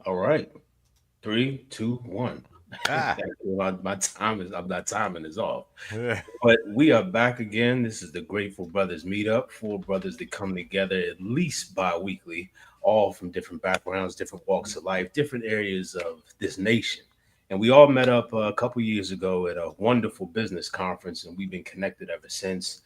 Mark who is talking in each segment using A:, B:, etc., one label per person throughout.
A: All right. Three, two, one.
B: Ah.
A: My time is I'm not timing is off. But we are back again. This is the Grateful Brothers Meetup. Four brothers that come together at least bi-weekly, all from different backgrounds, different walks of life, different areas of this nation. And we all met up a couple years ago at a wonderful business conference, and we've been connected ever since,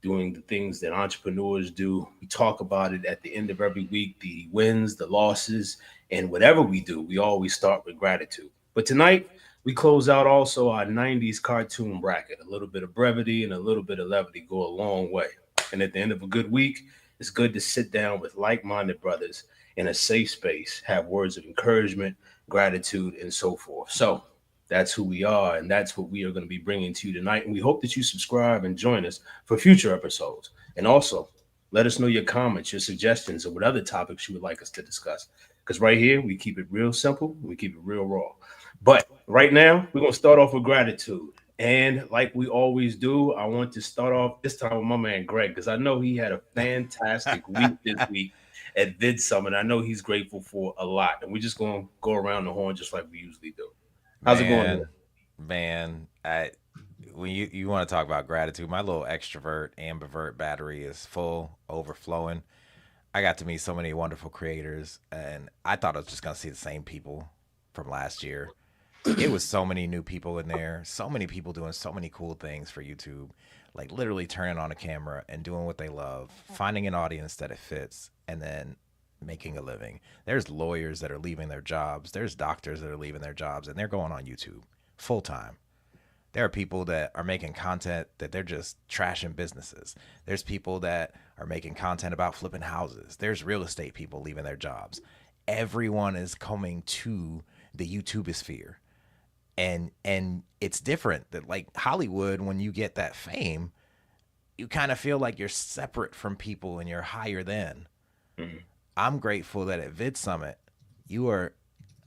A: doing the things that entrepreneurs do. We talk about it at the end of every week, the wins, the losses, and whatever we do, we always start with gratitude. But tonight, we close out also our 90s cartoon bracket. A little bit of brevity and a little bit of levity go a long way. And at the end of a good week, it's good to sit down with like minded brothers in a safe space, have words of encouragement, gratitude, and so forth. So that's who we are, and that's what we are going to be bringing to you tonight. And we hope that you subscribe and join us for future episodes. And also, let us know your comments, your suggestions, or what other topics you would like us to discuss. Because right here, we keep it real simple, we keep it real raw. But right now, we're going to start off with gratitude. And like we always do, I want to start off this time with my man Greg, because I know he had a fantastic week this week at Vid Summit. I know he's grateful for a lot. And we're just going to go around the horn just like we usually do. How's it going?
B: man, man, I when you want to talk about gratitude, my little extrovert ambivert battery is full, overflowing. I got to meet so many wonderful creators, and I thought I was just gonna see the same people from last year. It was so many new people in there, so many people doing so many cool things for YouTube, like literally turning on a camera and doing what they love, finding an audience that it fits, and then making a living. There's lawyers that are leaving their jobs, there's doctors that are leaving their jobs, and they're going on YouTube full time. There are people that are making content that they're just trashing businesses. There's people that are making content about flipping houses. There's real estate people leaving their jobs. Everyone is coming to the YouTube sphere, and it's different. That like Hollywood, when you get that fame, you kind of feel like you're separate from people and you're higher than.
A: Mhm.
B: I'm grateful that at Vid Summit, you are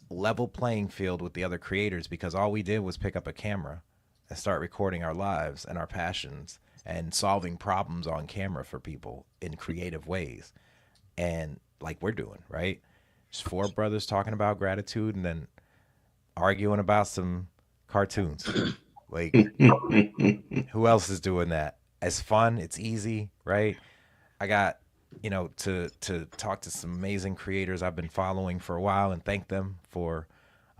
B: level playing field with the other creators, because all we did was pick up a camera and start recording our lives and our passions and solving problems on camera for people in creative ways. And like we're doing, right? Just four brothers talking about gratitude and then arguing about some cartoons. Like, who else is doing that? It's fun, it's easy, right? I got, to talk to some amazing creators I've been following for a while and thank them for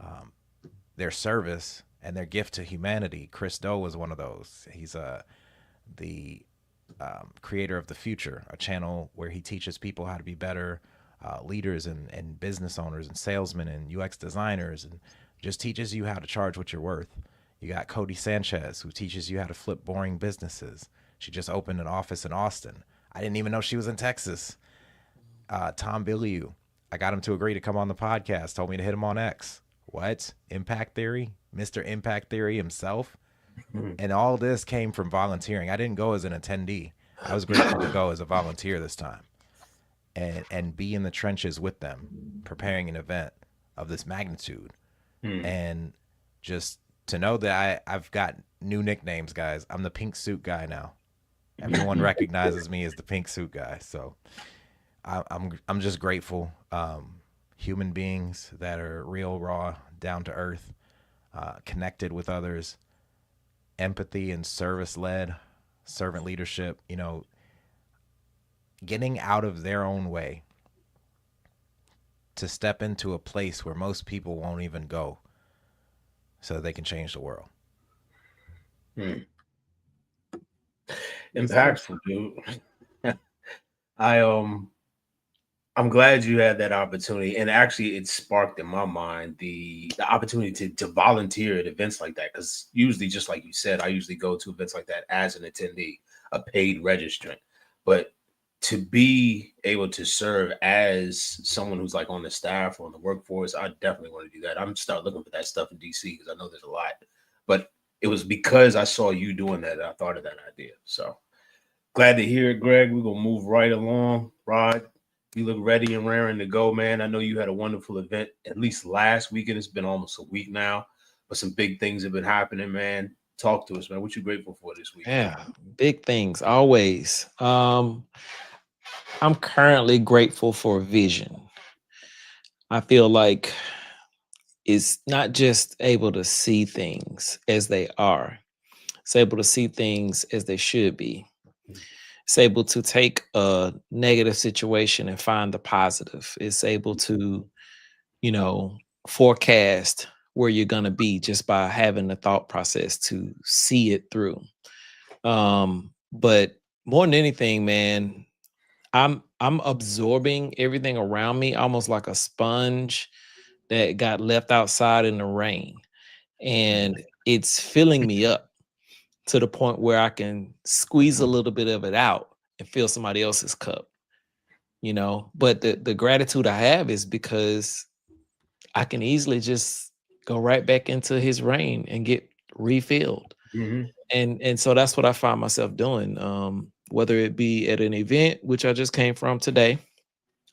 B: um, their service and their gift to humanity. Chris Do was one of those. He's the creator of The Future, a channel where he teaches people how to be better leaders and business owners and salesmen and UX designers, and just teaches you how to charge what you're worth. You got Cody Sanchez, who teaches you how to flip boring businesses. She just opened an office in Austin. I didn't even know she was in Texas. Tom Bilyeu, I got him to agree to come on the podcast, told me to hit him on X. What? Impact Theory? Mr. Impact Theory himself? And all this came from volunteering. I didn't go as an attendee. I was grateful to go as a volunteer this time and be in the trenches with them, preparing an event of this magnitude. And just to know that I've got new nicknames, guys. I'm the pink suit guy now. Everyone recognizes me as the pink suit guy. So I'm just grateful. Human beings that are real, raw, down to earth, connected with others, empathy and service led, servant leadership. Getting out of their own way to step into a place where most people won't even go, so that they can change the world.
A: Hmm. Impactful, dude. I I'm glad you had that opportunity, and actually, it sparked in my mind the opportunity to volunteer at events like that. Because usually, just like you said, I usually go to events like that as an attendee, a paid registrant. But to be able to serve as someone who's like on the staff or on the workforce, I definitely want to do that. I'm start looking for that stuff in DC because I know there's a lot. But it was because I saw you doing that I thought of that idea. So glad to hear it, Greg. We're gonna move right along. Rod, you look ready and raring to go, man. I know you had a wonderful event at least last weekend. It's been almost a week now, but some big things have been happening, man. Talk to us, man. What you grateful for this week?
C: Yeah, big things always. I'm currently grateful for vision. I feel like is not just able to see things as they are, it's able to see things as they should be. It's able to take a negative situation and find the positive. It's able to, you know, forecast where you're going to be just by having the thought process to see it through. But more than anything, man, I'm absorbing everything around me almost like a sponge that got left outside in the rain, and it's filling me up to the point where I can squeeze a little bit of it out and fill somebody else's cup, you know. But the gratitude I have is because I can easily just go right back into his rain and get refilled.
A: Mhm.
C: And so that's what I find myself doing. Whether it be at an event, which I just came from today,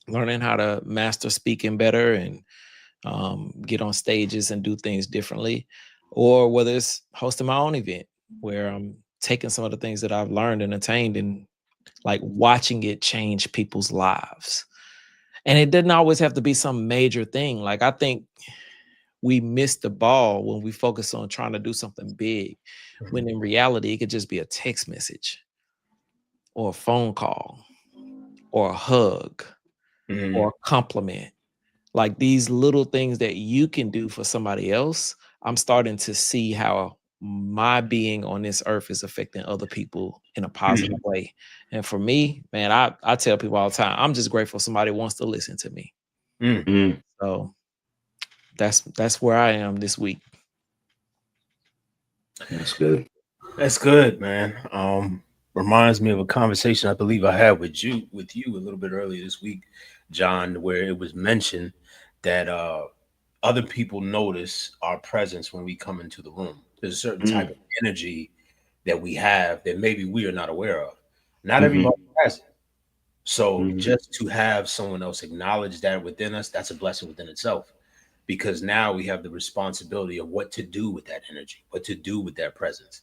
C: learning how to master speaking better and get on stages and do things differently, or whether it's hosting my own event where I'm taking some of the things that I've learned and attained and like watching it change people's lives. And it didn't always have to be some major thing. Like I think we miss the ball when we focus on trying to do something big, when in reality it could just be a text message or a phone call or a hug or
A: Mhm.
C: a compliment. Like these little things that you can do for somebody else, I'm starting to see how my being on this earth is affecting other people in a positive way. And for me, man, I tell people all the time, I'm just grateful somebody wants to listen to me.
A: Mm.
D: Mm.
C: So that's where I am this week.
D: That's good.
A: That's good, man. Reminds me of a conversation I believe I had with you a little bit earlier this week, John, where it was mentioned that other people notice our presence when we come into the room. There's a certain type
D: Mm.
A: of energy that we have that maybe we are not aware of. Not
D: Mm-hmm.
A: everybody has it. So
D: Mm-hmm.
A: just to have someone else acknowledge that within us, that's a blessing within itself. Because now we have the responsibility of what to do with that energy, what to do with that presence.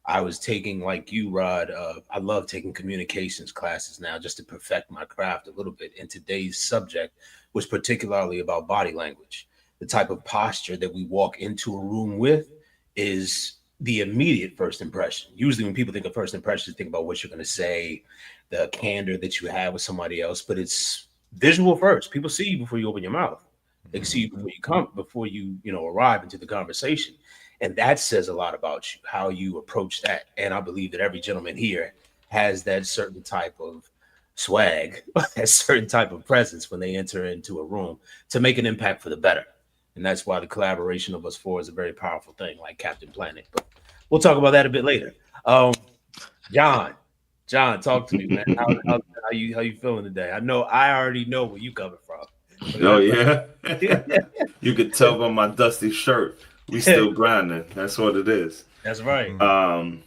A: I was taking, like you, Rod. I love taking communications classes now just to perfect my craft a little bit. And today's subject was particularly about body language. The type of posture that we walk into a room with is the immediate first impression. Usually, when people think of first impressions, think about what you're going to say, the candor that you have with somebody else, but it's visual first. People see you before you open your mouth. They can see you before you come, before you know, arrive into the conversation. And that says a lot about you, how you approach that. And I believe that every gentleman here has that certain type of swag, that certain type of presence when they enter into a room to make an impact for the better. And that's why the collaboration of us four is a very powerful thing, like Captain Planet. But we'll talk about that a bit later. Um, John, John, talk to me, man. How you feeling today? I already know where you coming from. But
D: Oh
A: let,
D: yeah. You could tell by my dusty shirt. We still grinding. That's what it is.
A: that's right.
D: Um,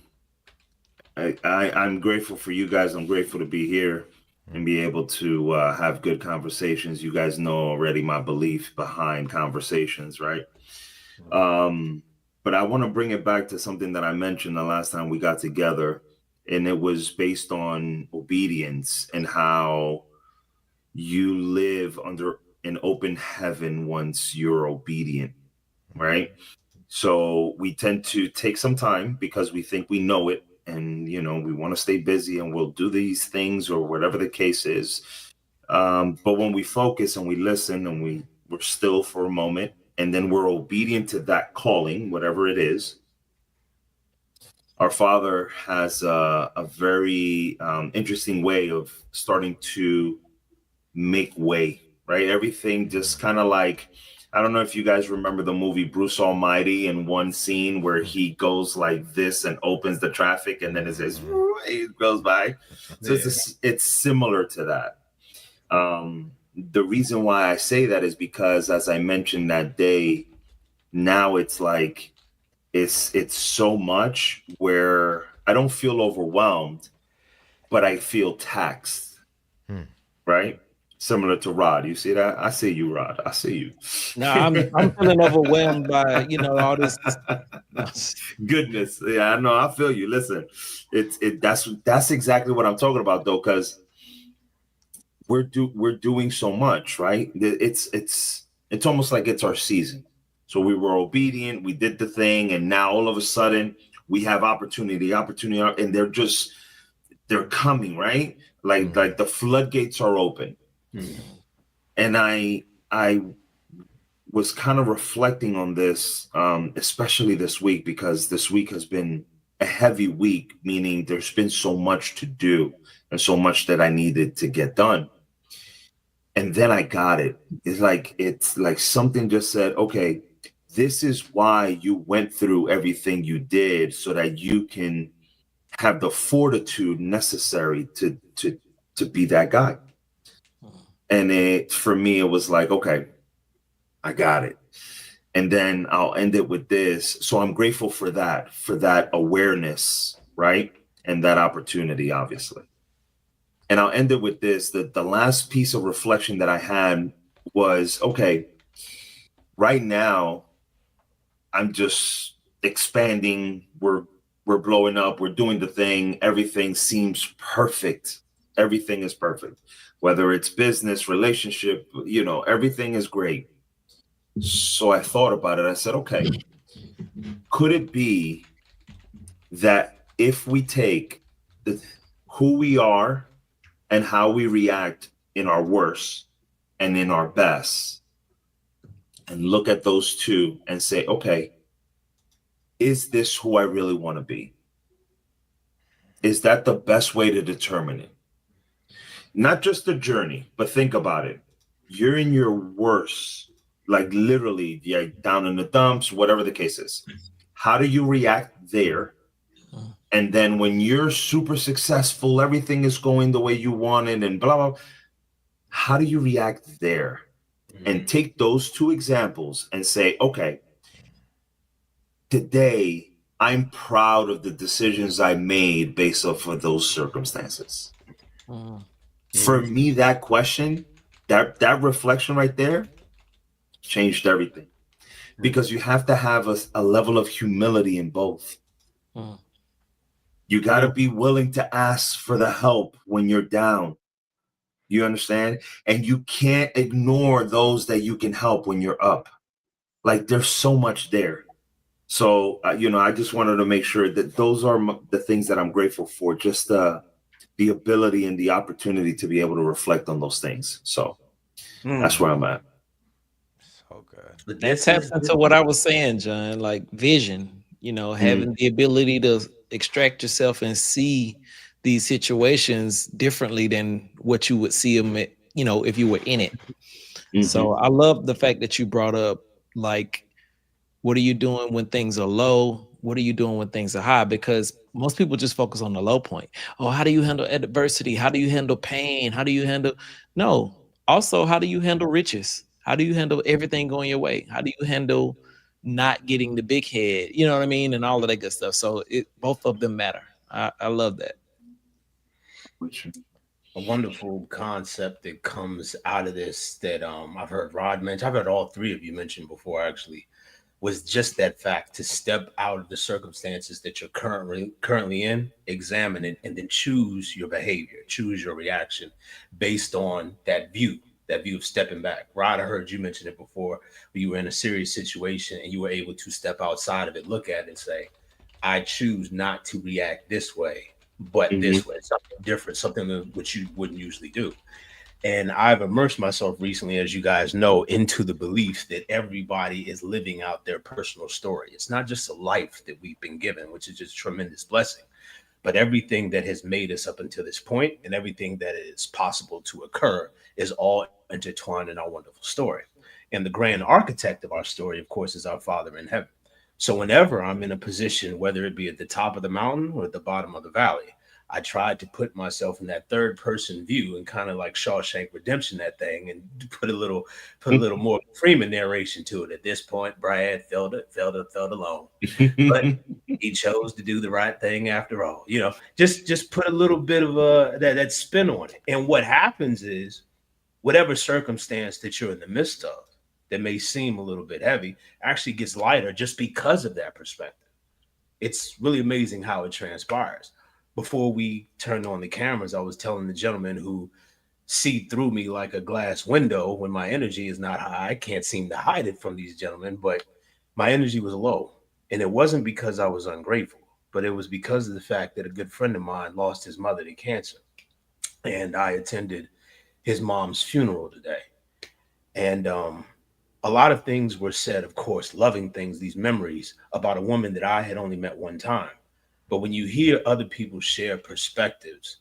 D: I'm grateful for you guys. I'm grateful to be here and be able to have good conversations. You guys know already my belief behind conversations, right? But I want to bring it back to something that I mentioned the last time we got together, and it was based on obedience and how you live under an open heaven once you're obedient, right? So we tend to take some time because we think we know it, and we want to stay busy and we'll do these things or whatever the case is. But when we focus and we listen and we're still for a moment, and then we're obedient to that calling, whatever it is, our Father has a very interesting way of starting to make way, right? Everything just kind of like, I don't know if you guys remember the movie Bruce Almighty, in one scene where he goes like this and opens the traffic and then it says, it goes by. So
A: Yeah.
D: it's similar to that. The reason why I say that is because, as I mentioned that day, now it's like, it's so much where I don't feel overwhelmed, but I feel taxed, right? Similar to Rod. You see that? I see you, Rod. I see you.
C: Now I'm feeling overwhelmed by all this.
D: Goodness. Yeah, I know. I feel you. Listen, that's exactly what I'm talking about, though, because we're doing so much, right? It's almost like it's our season. So we were obedient, we did the thing, and now all of a sudden we have opportunity, and they're coming, right? Like the floodgates are open. And I was kind of reflecting on this, especially this week, because this week has been a heavy week, meaning there's been so much to do and so much that I needed to get done. And then I got it. It's like something just said, okay, this is why you went through everything you did, so that you can have the fortitude necessary to be that guy. And for me, it was like, okay, I got it. And then I'll end it with this. So I'm grateful for that awareness, right? And that opportunity, obviously. And I'll end it with this. The last piece of reflection that I had was, okay, right now, I'm just expanding. We're blowing up. We're doing the thing. Everything seems perfect. Everything is perfect. Whether it's business, relationship, everything is great. So I thought about it. I said, okay, could it be that if we take who we are and how we react in our worst and in our best, and look at those two and say, okay, is this who I really want to be? Is that the best way to determine it? Not just the journey, but think about it. You're in your worst, like literally, yeah, down in the dumps, whatever the case is. How do you react there? And then when you're super successful, everything is going the way you wanted and blah, blah, how do you react there? And take those two examples and say, okay, today I'm proud of the decisions I made based off of those circumstances. For me, that question, that reflection right there changed everything. Because you have to have a level of humility in both. You got to be willing to ask for the help when you're down. You understand? And you can't ignore those that you can help when you're up. Like there's so much there. So, I just wanted to make sure that those are the things that I'm grateful for. Just the ability and the opportunity to be able to reflect on those things. So that's where I'm at.
B: So good.
A: But
C: That
A: this
C: taps
A: is
C: into what I was saying, John, like vision, having the ability to extract yourself and see these situations differently than what you would see them, if you were in it. So I love the fact that you brought up, like, what are you doing when things are low? What are you doing when things are high? Because most people just focus on the low point. Oh, how do you handle adversity? How do you handle pain? How do you handle? No. Also, how do you handle riches? How do you handle everything going your way? How do you handle not getting the big head? You know what I mean? And all of that good stuff. So both of them matter. I love that.
A: a wonderful concept that comes out of this that I've heard Rod mention. I've heard all three of you mention before, actually, was just that fact to step out of the circumstances that you're currently in, examine it, and then choose your behavior, choose your reaction based on that view of stepping back. Rod, I heard you mention it before, where you were in a serious situation and you were able to step outside of it, look at it, and say, I choose not to react this way, but this way, something different, something which you wouldn't usually do. And I've immersed myself recently, as you guys know, into the belief that everybody is living out their personal story. It's not just a life that we've been given, which is just a tremendous blessing, but everything that has made us up until this point and everything that is possible to occur is all intertwined in our wonderful story. And the grand architect of our story, of course, is our Father in heaven. So whenever I'm in a position, whether it be at the top of the mountain or at the bottom of the valley, I tried to put myself in that third person view and kind of like Shawshank Redemption that thing and put a little more Freeman narration to it. At this point, Brad felt alone, but he chose to do the right thing after all. Just put a little bit of that spin on it. And what happens is, whatever circumstance that you're in the midst of that may seem a little bit heavy actually gets lighter just because of that perspective. It's really amazing how it transpires. Before we turned on the cameras, I was telling the gentleman who see through me like a glass window when my energy is not high. I can't seem to hide it from these gentlemen, but my energy was low. And it wasn't because I was ungrateful, but it was because of the fact that a good friend of mine lost his mother to cancer. And I attended his mom's funeral today. And a lot of things were said, of course, loving things, these memories about a woman that I had only met one time. But when you hear other people share perspectives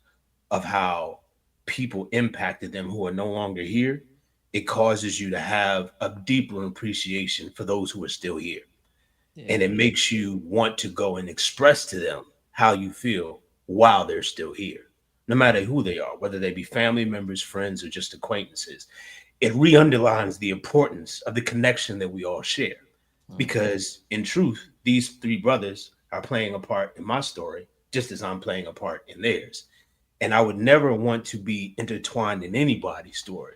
A: of how people impacted them who are no longer here, it causes you to have a deeper appreciation for those who are still here. And
C: Yeah.
A: it makes you want to go and express to them how you feel while they're still here, no matter who they are, whether they be family members, friends, or just acquaintances. It re-underlines the importance of the connection that we all share.
C: Mhm.
A: Because in truth, these three brothers are playing a part in my story, just as I'm playing a part in theirs. And I would never want to be intertwined in anybody's story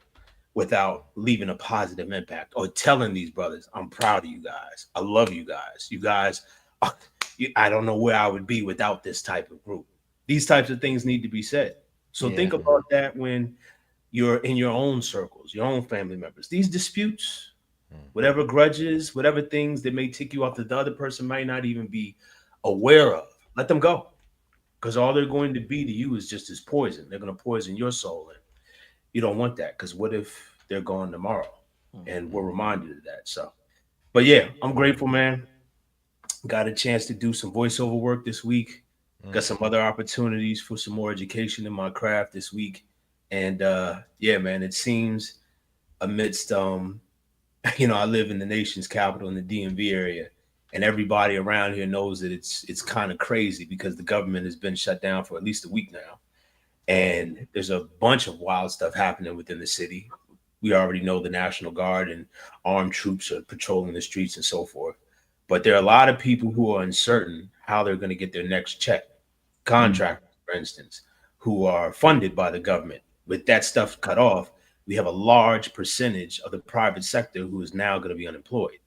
A: without leaving a positive impact or telling these brothers, I'm proud of you guys. I love you guys. You guys, I don't know where I would be without this type of group. These types of things need to be said. So
C: Yeah.
A: think about that when you're in your own circles, your own family members. These disputes, whatever grudges, whatever things that may tick you off that the other person might not even be aware of, let them go. Because all they're going to be to you is just as poison. They're going to poison your soul. And you don't want that because what if they're gone tomorrow? And
C: Mhm.
A: we're reminded of that. So, but yeah, I'm grateful, man. Got a chance to do some voiceover work this week.
B: Mm.
A: Got some other opportunities for some more education in my craft this week. And yeah, man, it seems amidst I live in the nation's capital in the DMV area, and everybody around here knows that it's kind of crazy because the government has been shut down for at least a week now, and there's a bunch of wild stuff happening within the city. We already know the National Guard and armed troops are patrolling the streets and so forth, but there are a lot of people who are uncertain how they're going to get their next check.
C: Mhm.
A: Contractors, for instance, who are funded by the government. With that stuff cut off, we have a large percentage of the private sector who is now going to be unemployed.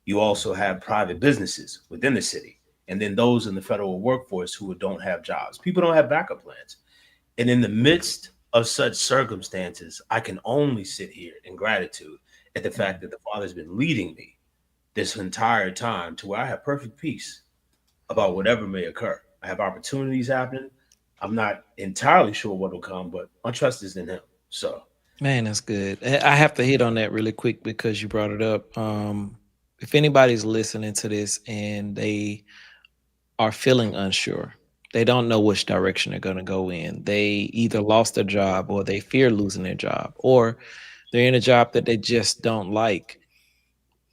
A: You also have private businesses within the city, and then those in the federal workforce who don't have jobs. People don't have backup plans. And in the midst of such circumstances, I can only sit here in gratitude at the fact
C: Mhm.
A: that the Father's been leading me this entire time to where I have perfect peace about whatever may occur. I have opportunities happening. I'm not entirely sure what will come, but my trust is in Him. So,
C: Man, that's good. I have to hit on that really quick because you brought it up. If anybody's listening to this and they are feeling unsure, they don't know which direction they're going to go in. They either lost their job or they fear losing their job, or they're in a job that they just don't like.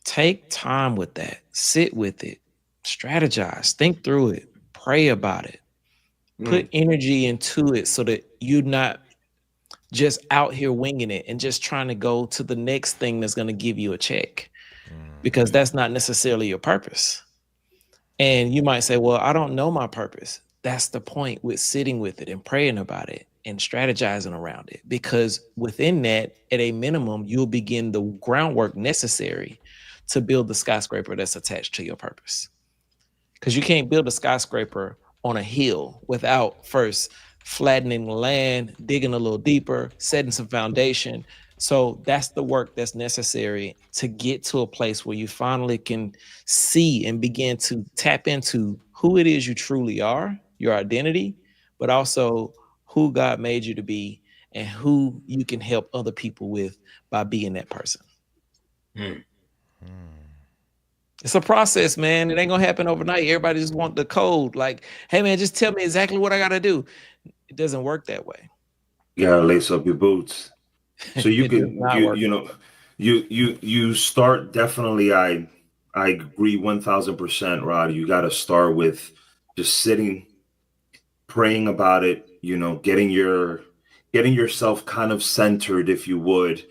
C: Take time with that, sit with it, strategize, think through it, pray about it,
A: mm,
C: put energy into it so that you're not just out here winging it and just trying to go to the next thing that's going to give you a check, because that's not necessarily your purpose. And you might say, well, I don't know my purpose. That's the point with sitting with it and praying about it and strategizing around it. Because within that, at a minimum, you'll begin the groundwork necessary to build the skyscraper that's attached to your purpose, because you can't build a skyscraper on a hill without first flattening the land, digging a little deeper, setting some foundation. So that's the work that's necessary to get to a place where you finally can see and begin to tap into who it is you truly are, your identity, but also who God made you to be and who you can help other people with by being that person.
A: mm.
C: It's a process, man. It ain't gonna happen overnight. Everybody just want the code. Like, hey man, just tell me exactly what I gotta do. It doesn't work that way.
D: You gotta lace up your boots. So you
C: It does
D: can
C: not work that way.
D: you start definitely. I agree 1,000%, Rod. You got to start with just sitting, praying about it. Getting yourself kind of centered, if you would,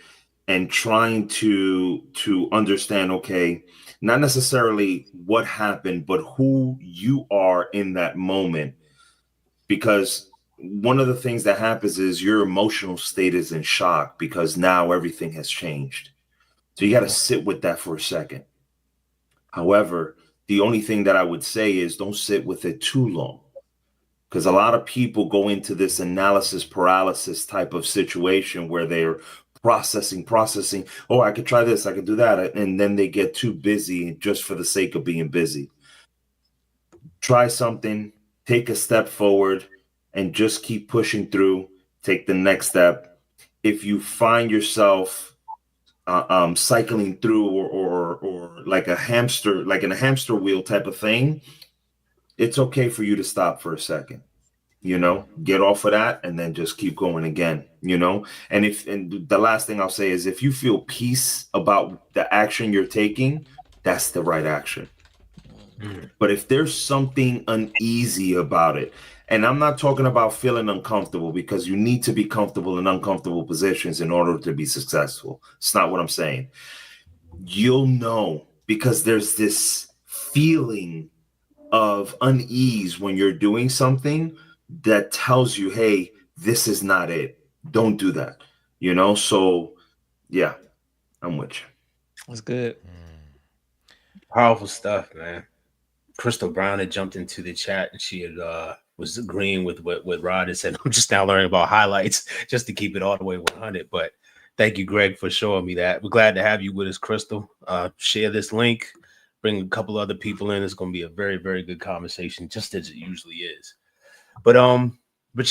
D: and trying to understand. Okay, not necessarily what happened, but who you are in that moment, because one of the things that happens is your emotional state is in shock because now everything has changed. So you got to
C: Mhm.
D: sit with that for a second. However, the only thing that I would say is don't sit with it too long, because a lot of people go into this analysis paralysis type of situation where they're processing. Oh, I could try this, I could do that. And then they get too busy just for the sake of being busy. Try something, take a step forward, and just keep pushing through. Take the next step. If you find yourself cycling through or like a hamster, like in a hamster wheel type of thing, it's okay for you to stop for a second. Get off of that and then just keep going again. And the last thing I'll say is, if you feel peace about the action you're taking, that's the right action. But if there's something uneasy about it, and I'm not talking about feeling uncomfortable, because you need to be comfortable in uncomfortable positions in order to be successful. It's not what I'm saying. You'll know, because there's this feeling of unease when you're doing something that tells you, hey, this is not it. Don't do that. So yeah, I'm with you.
C: That's good.
A: Powerful stuff, man. Crystal Brown had jumped into the chat and she had was agreeing with what Rod had said. I'm just now learning about highlights just to keep it all the way 100. But thank you, Greg, for showing me that. We're glad to have you with us, Crystal. Share this link, bring a couple other people in. It's going to be a very, very good conversation, just as it usually is. But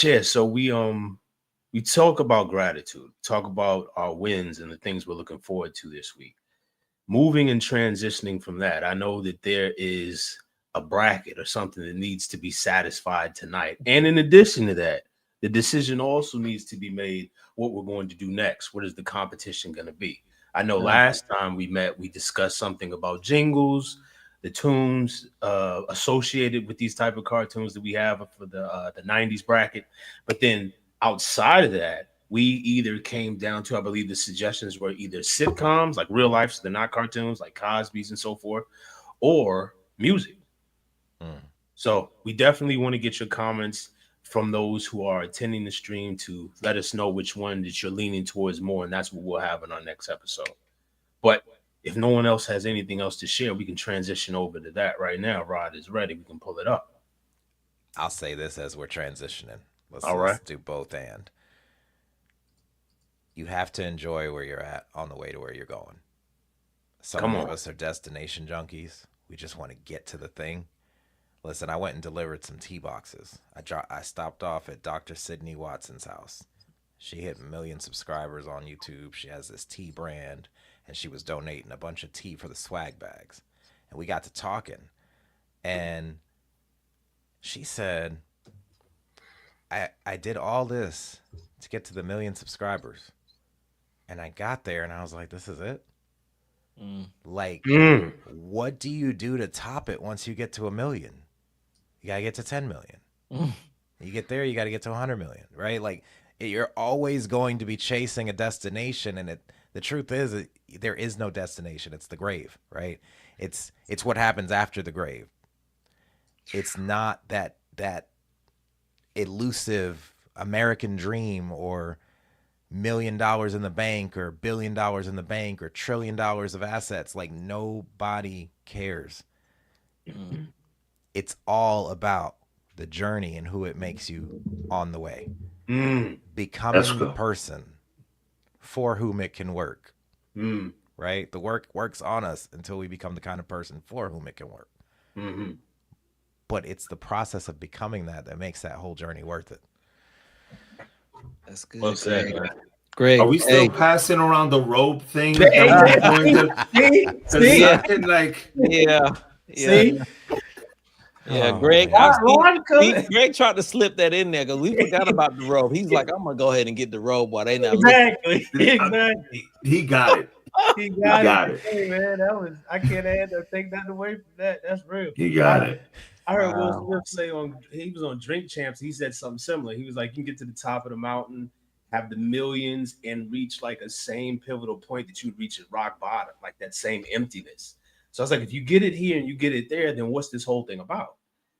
A: yeah. So we talk about gratitude, talk about our wins and the things we're looking forward to this week. Moving and transitioning from that, I know that there is a bracket or something that needs to be satisfied tonight. And in addition to that, the decision also needs to be made what we're going to do next. What is the competition going to be? I know last time we met, we discussed something about jingles, the tunes associated with these type of cartoons that we have for the 90s bracket. But then outside of that, we either came down to, I believe the suggestions were either sitcoms, like real life, so they're not cartoons, like Cosby's and so forth, or music. So we definitely want to get your comments from those who are attending the stream to let us know which one that you're leaning towards more, and that's what we'll have in our next episode. But if no one else has anything else to share, we can transition over to that right now. Rod is ready. We can pull it up.
B: I'll say this as we're transitioning. Let's do both. And you have to enjoy where you're at on the way to where you're going. Some of us are destination junkies. We just want to get to the thing. Listen, I went and delivered some tea boxes. I stopped off at Dr. Sydney Watson's house. She hit 1 million subscribers on YouTube. She has this tea brand, and she was donating a bunch of tea for the swag bags. And we got to talking, and she said, I did all this to get to the 1 million subscribers. And I got there, and I was like, this is it? Like, what do you do to top it once you get to 1 million? You got to get to 10 million. You get there, you got to get to 100 million, right? Like, you're always going to be chasing a destination, and the truth is, there is no destination. It's the grave, right? It's what happens after the grave. It's not that elusive American dream or $1 million in the bank or $1 billion in the bank or $1 trillion of assets. Like, nobody cares. It's all about the journey and who it makes you on the way. Becoming the person for whom it can work. Right? The work works on us until we become the kind of person for whom it can work. But it's the process of becoming that makes that whole journey worth it.
C: That's good.
A: Well said, man.
C: Great.
D: Are we still passing around the robe thing?
A: See?
C: Yeah, Greg. Greg tried to slip that in there because we forgot about the robe. He's like, I'm gonna go ahead and get the robe while they not
A: exactly.
D: He got it.
A: He got it. Hey, man, I can't take that away from that. That's real.
D: He got it.
A: I heard Will Smith say he was on Drink Champs. He said something similar. He was like, you can get to the top of the mountain, have the millions, and reach like a same pivotal point that you'd reach at rock bottom, like that same emptiness. So I was like, if you get it here and you get it there, then what's this whole thing about?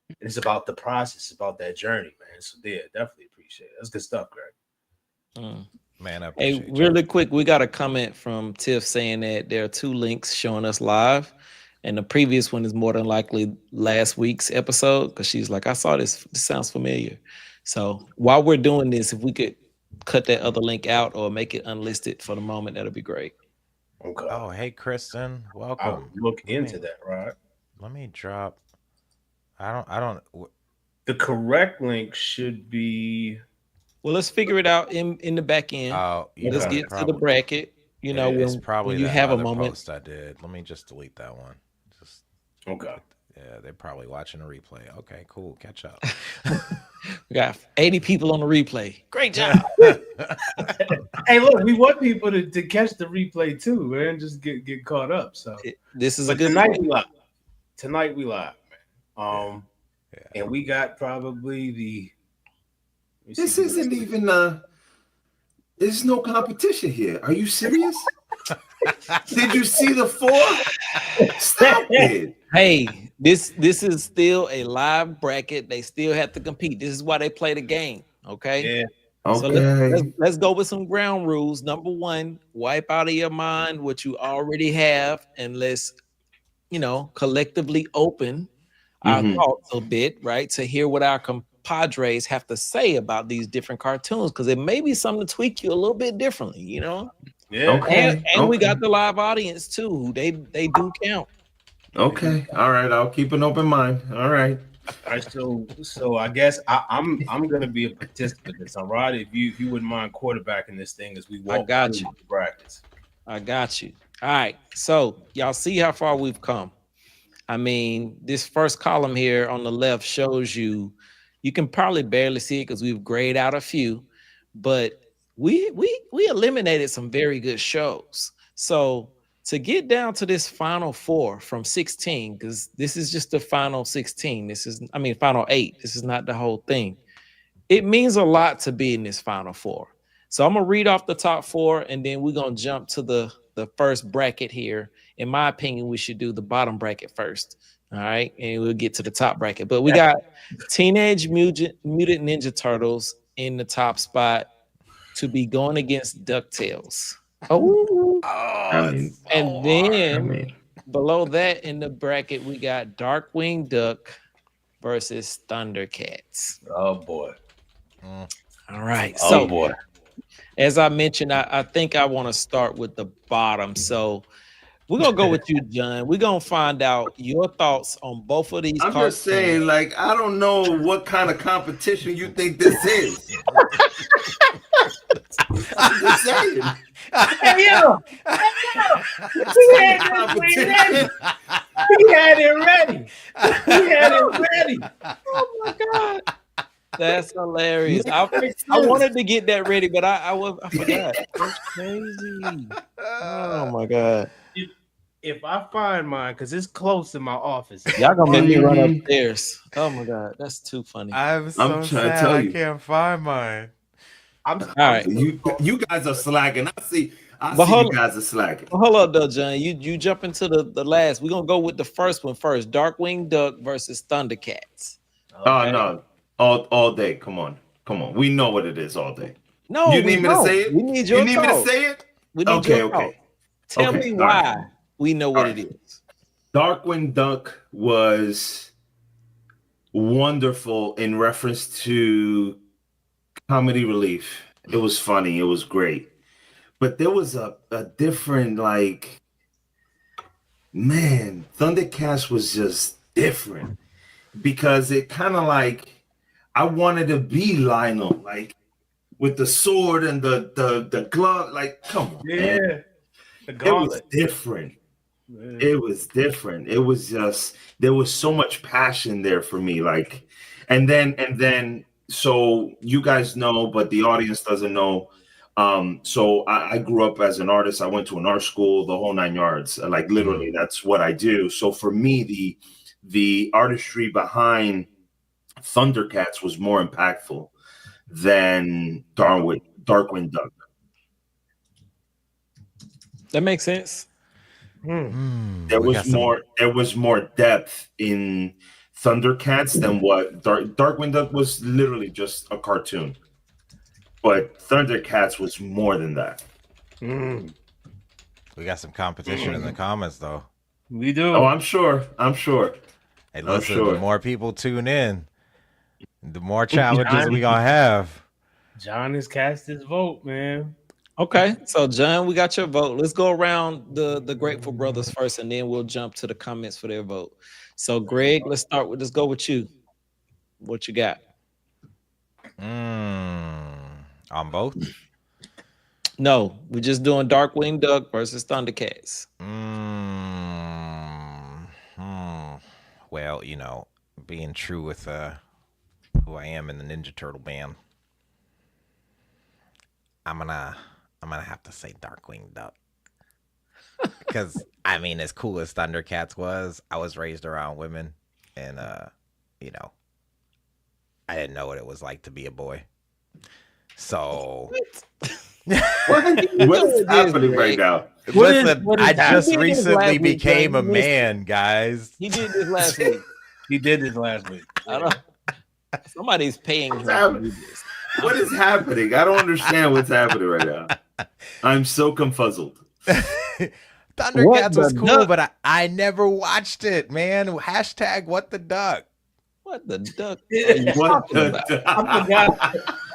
A: And it's about the process, about that journey, man. So yeah, definitely appreciate it. That's good stuff, Greg.
B: Man, I appreciate
C: it. Really quick, we got a comment from Tiff saying that there are 2 links showing us live. And the previous one is more than likely last week's episode, because she's like, I saw this. This sounds familiar. So while we're doing this, if we could cut that other link out or make it unlisted for the moment, that'll be great.
A: Okay.
B: Oh, hey, Kristen,
A: I'll
B: welcome.
A: look
B: Let
A: into
B: me
A: that, right?
B: let me drop. I don't.
A: The correct link should be
C: Well, let's figure it out in the back end.
B: Oh, you
C: Let's
B: know,
A: okay.
B: it
C: get to the
B: probably
C: bracket. You know,
B: it's
C: when
B: probably
C: you
B: that
C: have a
B: other
C: moment.
B: post I did. Let me just delete that one. Just
A: Okay.
B: yeah, they're probably watching a replay. Okay, cool. Catch up.
C: We got 80 people on the replay. Great job.
A: Hey, look, we want people to catch the replay too, man. Just get caught up. So,
C: This is a
A: but
C: good
A: tonight
C: point.
A: we live. Tonight we live, man.
B: Yeah.
A: And we got probably the. let me see
D: This
A: who
D: isn't
A: this is.
D: even there's no competition here. Are you serious? Did you see the 4? Stop it.
C: Hey, this is still a live bracket. They still have to compete. This is why they play the game. Okay.
A: Yeah.
C: So
D: Okay.
C: let's go with some ground rules. Number one, wipe out of your mind what you already have, and let's collectively open our
D: Mhm.
C: thoughts a bit, right? To hear what our compadres have to say about these different cartoons, because it may be something to tweak you a little bit differently,
A: Yeah.
D: Okay.
C: And we
D: Okay.
C: got the live audience too. They do count.
D: Okay. All right. I'll keep an open mind. All right.
A: All right. So I guess I'm gonna be a participant in this. All right. If you wouldn't mind quarterbacking this thing as we
C: I
A: walk
C: got
A: through
C: you.
A: the brackets.
C: I got you. All right. So y'all see how far we've come. I mean, this first column here on the left shows you can probably barely see it because we've grayed out a few, but we eliminated some very good shows. So to get down to this final 4 from 16, because this is just the final 16. Final 8. This is not the whole thing. It means a lot to be in this final 4. So I'm gonna read off the top 4, and then we're gonna jump to the first bracket here. In my opinion, we should do the bottom bracket first. All right, and we'll get to the top bracket. But we got Teenage Mutant Ninja Turtles in the top spot to be going against DuckTales. Oh,
D: I
B: Oh,
D: mean,
B: it's
C: and
B: so
D: I
B: hard.
C: then
D: mean,
C: below that in the bracket, we got Darkwing Duck versus Thundercats.
A: Oh boy.
B: Mm.
C: All right,
A: Oh
C: so
A: boy.
C: as I mentioned, I think I want to start with the bottom. So we're gonna go with you, John. We're gonna find out your thoughts on both of these
D: I'm just
C: cartoons.
D: saying, like, I don't know what kind of competition you think this is. I'm just saying.
A: Hey yo,
D: What
A: we
D: kind
A: had
D: of
A: this thing ready.
D: competition?
A: We had it ready. We had it ready.
C: Oh my god, that's hilarious.
D: Make
C: I
D: makes
C: I
D: sense.
C: wanted to get that ready, but I forgot. That's crazy. Oh my god.
A: If I find mine, because it's close in my office.
C: Y'all gonna make me run
D: Mhm.
C: upstairs. Oh my god, that's too funny.
B: I'm
D: I'm
B: so
D: trying to
B: sad
D: tell
B: I
D: you.
B: can't find mine.
A: I'm
C: All right.
D: You guys are slacking. I
C: But
D: see you guys are slacking.
C: hold up though, John. You jump into the last. We're gonna go with the first one first. Darkwing Duck versus Thundercats.
D: Oh
A: okay.
D: no. All day. Come on. Come on. We know what it is all day.
C: No,
D: You
C: we
D: need me to
C: don't.
D: say
C: We
D: it?
C: need
D: You
C: your
D: need me to
C: thought.
D: say it?
C: We need
D: Okay,
C: your thought.
D: okay.
C: Tell
D: Okay,
C: me
D: all right.
C: why we know
D: All
C: what
D: right.
C: it is.
D: Darkwing Duck was wonderful in reference to comedy relief. It was funny. It was great. But there was a different, like, man, Thundercats was just different because it kind of like, I wanted to be Lionel, like with the sword and the glove. Like, come on, man.
A: Yeah. The
D: It was
A: gauntlet.
D: different.
A: Yeah.
D: It was different. It was just, there was so much passion there for me. Like, and then so you guys know, but the audience doesn't know. So I grew up as an artist. I went to an art school, the whole 9 yards. Like literally, that's what I do. So for me, the artistry behind Thundercats was more impactful than Darkwing Duck.
C: That makes sense.
D: There
B: We got some.
D: there was more depth in Thundercats than what Darkwing Duck was. Literally just a cartoon, but Thundercats was more than that.
A: Mm.
B: We got some competition in the comments though.
A: We do.
D: Oh, I'm sure. I'm sure.
B: Hey,
D: I'm
B: listen, the
D: sure.
B: more people tune in, the more challenges we gonna have.
A: John has cast his vote, man.
C: Okay, so John, we got your vote. Let's go around the Grateful Brothers first, and then we'll jump to the comments for their vote. So, Greg, let's go with you. What you got?
B: On both.
C: No, we're just doing Darkwing Duck versus Thundercats.
B: Well, being true with who I am in the Ninja Turtle band, I'm gonna have to say Darkwing Duck. Because as cool as Thundercats was, I was raised around women, and you know, I didn't know what it was like to be a boy. So
D: What's happening right now?
B: Listen, I just
C: He did this
B: recently
C: last week,
B: became
C: man.
B: a
C: You missed
B: man, guys.
C: He did this last week.
A: He did this last week.
C: I don't. Somebody's paying him to
D: happening?
C: do this.
D: What is happening? I don't understand what's happening right now. I'm so confuzzled.
B: Thundercats was
C: the
B: cool,
C: duck?
B: but I never watched it, man. Hashtag what the duck.
C: What the duck?
D: What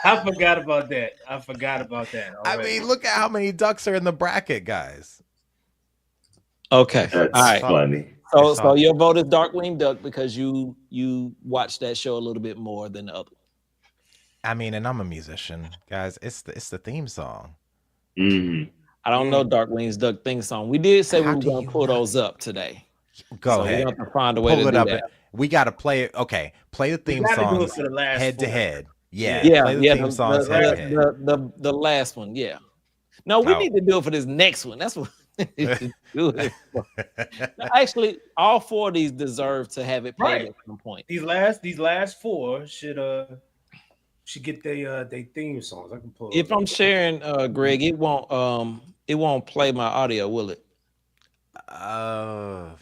A: I forgot about that. I forgot about that. Already.
B: Look at how many ducks are in the bracket, guys.
C: Okay,
D: That's
C: all right.
D: funny.
C: So your vote is Darkwing Duck because you watched that show a little bit more than the other.
B: And I'm a musician, guys. It's the theme song.
D: Mm.
C: I don't know Darkwing's Duck theme song. We did say
B: How
C: we were
B: do
C: going to
B: you
C: pull
B: not-
C: those up today.
B: Go
C: So
B: ahead.
C: we have to find a way
B: Pull
C: to
B: it
C: do
B: up.
C: that.
B: We got to play it. Okay, play the theme
A: gotta do it
B: songs
A: for the last
B: head to
A: four.
B: head. Yeah,
C: Yeah,
B: play the theme songs head to head.
C: the last one. Yeah. No, we
B: Oh.
C: need to do it for this next one. That's what we should do it for. No, actually, all four of these deserve to have it played
A: Right.
C: at some point.
A: These last four should get their theme songs. I can pull.
C: If I'm sharing, Greg, it won't play my audio, will it? I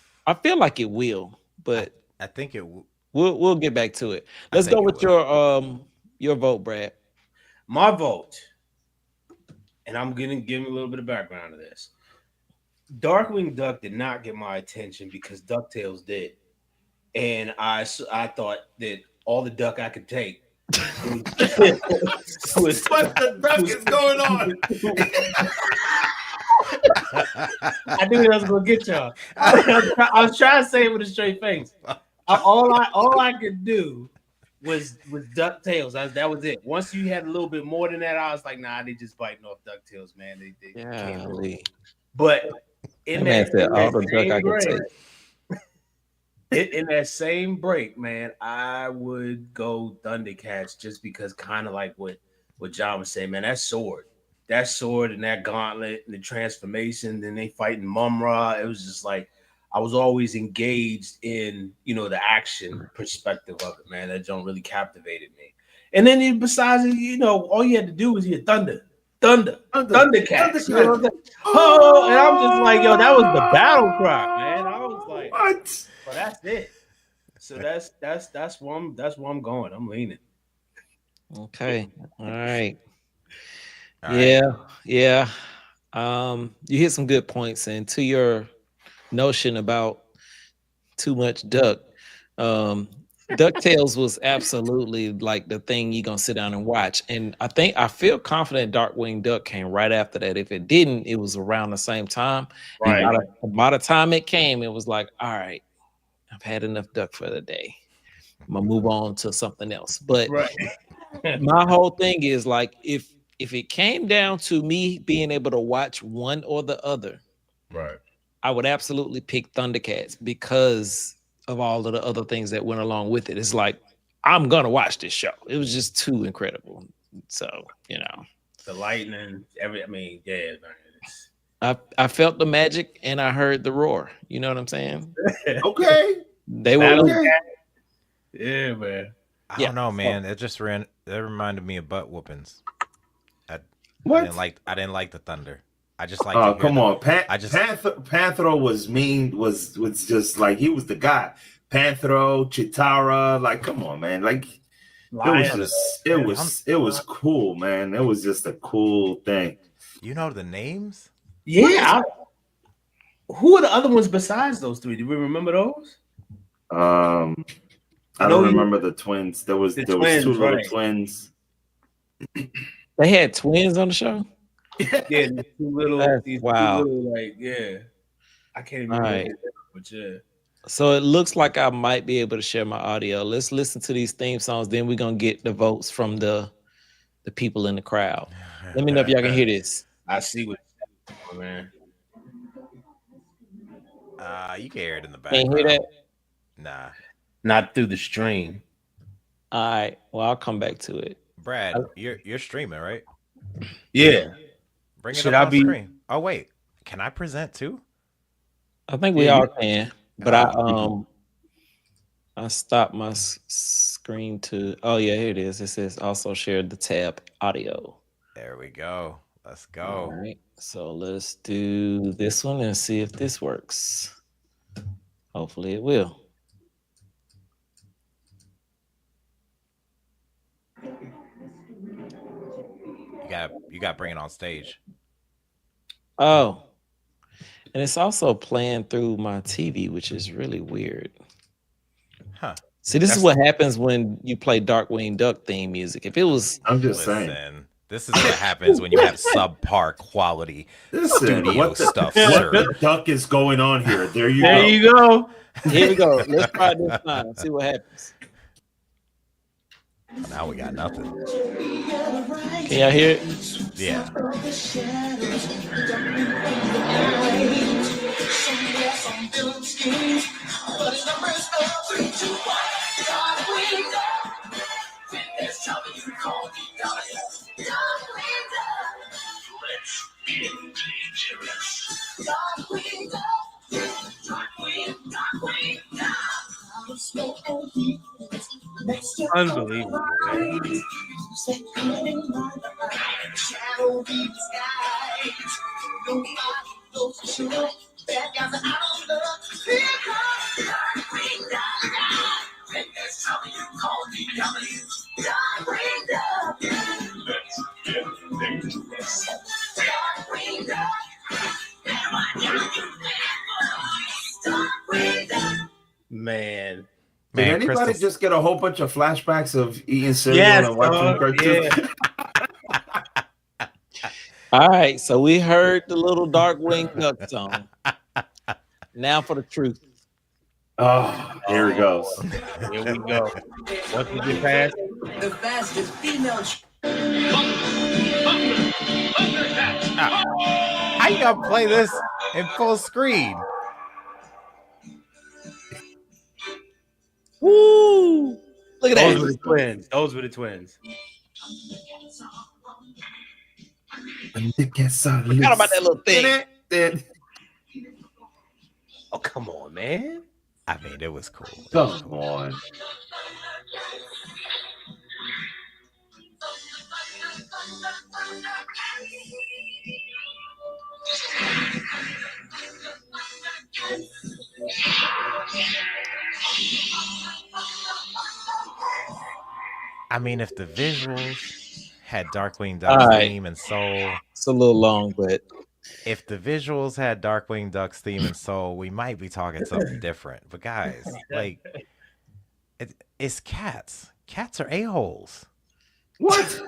C: feel like it will, but
B: I think it.
C: we'll get back to it. Let's
B: think
C: go
B: it
C: with your vote, Brad.
A: My vote, and I'm gonna give a little bit of background to this. Darkwing Duck did not get my attention because DuckTales did, and I thought that all the duck I could take was
D: What the duck is going on?
A: I knew that was gonna get y'all. I was trying to say it with a straight face. All I could do was DuckTales. That was it. Once you had a little bit more than that, I was like, nah, they just biting off DuckTales, man. They can't do it. But in that same break, man, I would go Thundercats just because kind of like what John was saying, man, that sword and that gauntlet and the transformation, then they fighting Mumra. It was just like I was always engaged in the action perspective of it, man. That don't really captivated me. And then besides it, all you had to do was hear Thundercats. Oh, and I'm just like, yo, that was the battle cry, man. I was like,
D: What?
A: well, that's it. So that's where I'm going. I'm leaning.
C: Okay. All right.
B: All right.
C: Yeah. You hit some good points, and to your notion about too much duck, DuckTales was absolutely like the thing you're gonna sit down and watch. And I feel confident Darkwing Duck came right after that. If it didn't, it was around the same time.
A: Right.
C: By the time it came, it was like, all right, I've had enough duck for the day. I'm gonna move on to something else. But my whole thing is like, if it came down to me being able to watch one or the other,
A: Right.
C: I would absolutely pick Thundercats because of all of the other things that went along with it. It's like, I'm gonna watch this show. It was just too incredible. So,
A: the lightning, yeah,
C: I felt the magic and I heard the roar. You know what I'm saying?
D: Okay.
C: They were
A: yeah, man.
B: I don't know, man. It just reminded me of butt whoopings.
D: What?
B: I didn't like the thunder. I just like.
D: Oh, come on. Panthro was mean. Was just like he was the guy. Panthro, Chitara, like come on, man. Like it was cool, man. It was just a cool thing.
B: You know the names?
A: Yeah. Who are the other ones besides those three? Do we remember those?
D: I don't remember the twins. There was two little twins.
C: They had twins on the show.
A: Yeah, these two little, like, yeah. I can't even remember what they are, but yeah.
C: So it looks like I might be able to share my audio. Let's listen to these theme songs. Then we're gonna get the votes from the people in the crowd. Let me know if y'all can hear this.
A: I see what man.
B: You can hear it in the background.
C: Can't hear that?
B: Nah.
A: Not through the stream.
C: All right. Well, I'll come back to it.
B: Brad, you're streaming, right?
A: Yeah.
B: Bring it up on screen. Oh wait, can I present too?
C: I think we all can, but I stopped my screen to. Oh yeah, here it is. It says also share the tab audio.
B: There we go. Let's go.
C: All right. So let's do this one and see if this works. Hopefully it will.
B: You got to bring it on stage.
C: Oh, and it's also playing through my TV, which is really weird.
B: Huh.
C: See, this is what happens when you play Darkwing Duck theme music. If it was,
D: I'm just saying.
B: This is what happens when you have subpar quality studio stuff.
D: What the duck is going on here? There you
A: go.
C: Here we go. Let's try this time and see what happens.
B: Now we got nothing.
C: Can y'all hear it?
B: Yeah.
A: Unbelievable. Man.
D: Did anybody just get a whole bunch of flashbacks of eating cereal and watching cartoons?
C: Yeah. All right, so we heard the little Darkwing Duck song. Now for the truth.
D: Oh, here it goes.
A: Here we go. Once we get past
E: the fastest female.
B: How you gonna play this in full screen?
C: Woo! Look at that.
A: Those were the twins. Those were the twins.
C: Forgot about that little thing.
A: Oh, come on, man.
B: I mean, it was cool.
D: Come on.
B: I mean, if the visuals had Darkwing Duck's theme and soul,
C: it's a little long, but
B: if the visuals had Darkwing Duck's theme and soul, we might be talking something different. But guys, like, it's cats. Cats are a-holes.
D: What?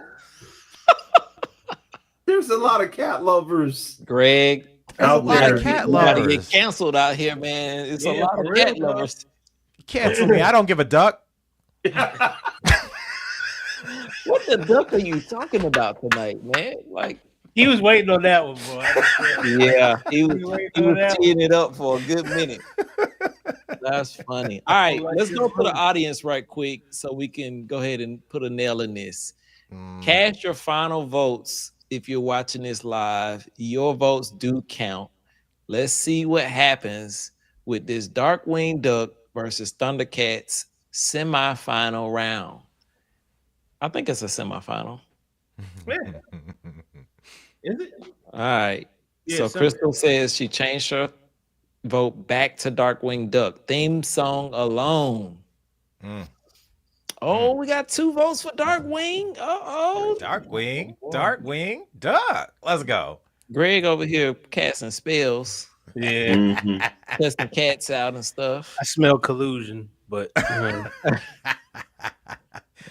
D: There's a lot of cat lovers.
C: Greg,
B: out there. Cat lovers.
C: Get canceled out here, man. It's a lot of cat lovers.
B: Cancel me. I don't give a duck.
C: What the duck are you talking about tonight, man? Like,
A: he was waiting on that one, boy.
C: Yeah, he was teeing it up for a good minute. That's funny. All right, let's go to the audience right quick so we can go ahead and put a nail in this. Cast your final votes if you're watching this live. Your votes do count. Let's see what happens with this Darkwing Duck versus Thundercats semifinal round. I think it's a semifinal.
A: Is it?
C: All right.
A: Yeah,
C: so Crystal says she changed her vote back to Darkwing Duck. Theme song alone. Oh, we got 2 votes for Darkwing. Uh-oh.
B: Darkwing Duck. Let's go.
C: Greg over here casting spells.
A: Yeah.
C: Testing cats out and stuff.
A: I smell collusion, but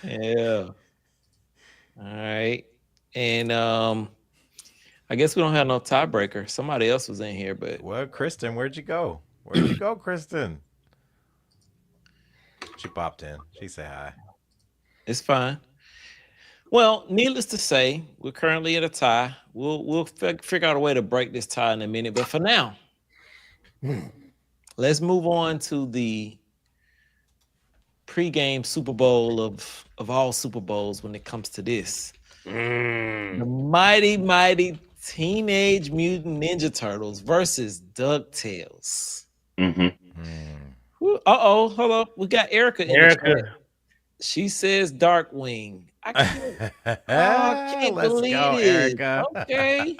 C: yeah. All right. And I guess we don't have no tiebreaker. Somebody else was in here, but
B: Well, Kristen, where'd you go? Where'd you go, Kristen? She popped in. She said hi.
C: it's fine. Well, needless to say, we're currently at a tie. We'll figure out a way to break this tie in a minute. But for now, let's move on to the pregame Super Bowl of all Super Bowls when it comes to this. The mighty Teenage Mutant Ninja Turtles versus DuckTales.
D: Mm-hmm.
C: Uh-oh, hold up. We got Erica in the chat.
A: Erica.
C: She says Darkwing. I can't
B: Let's
C: believe
B: go,
C: it.
B: Erica.
C: Okay.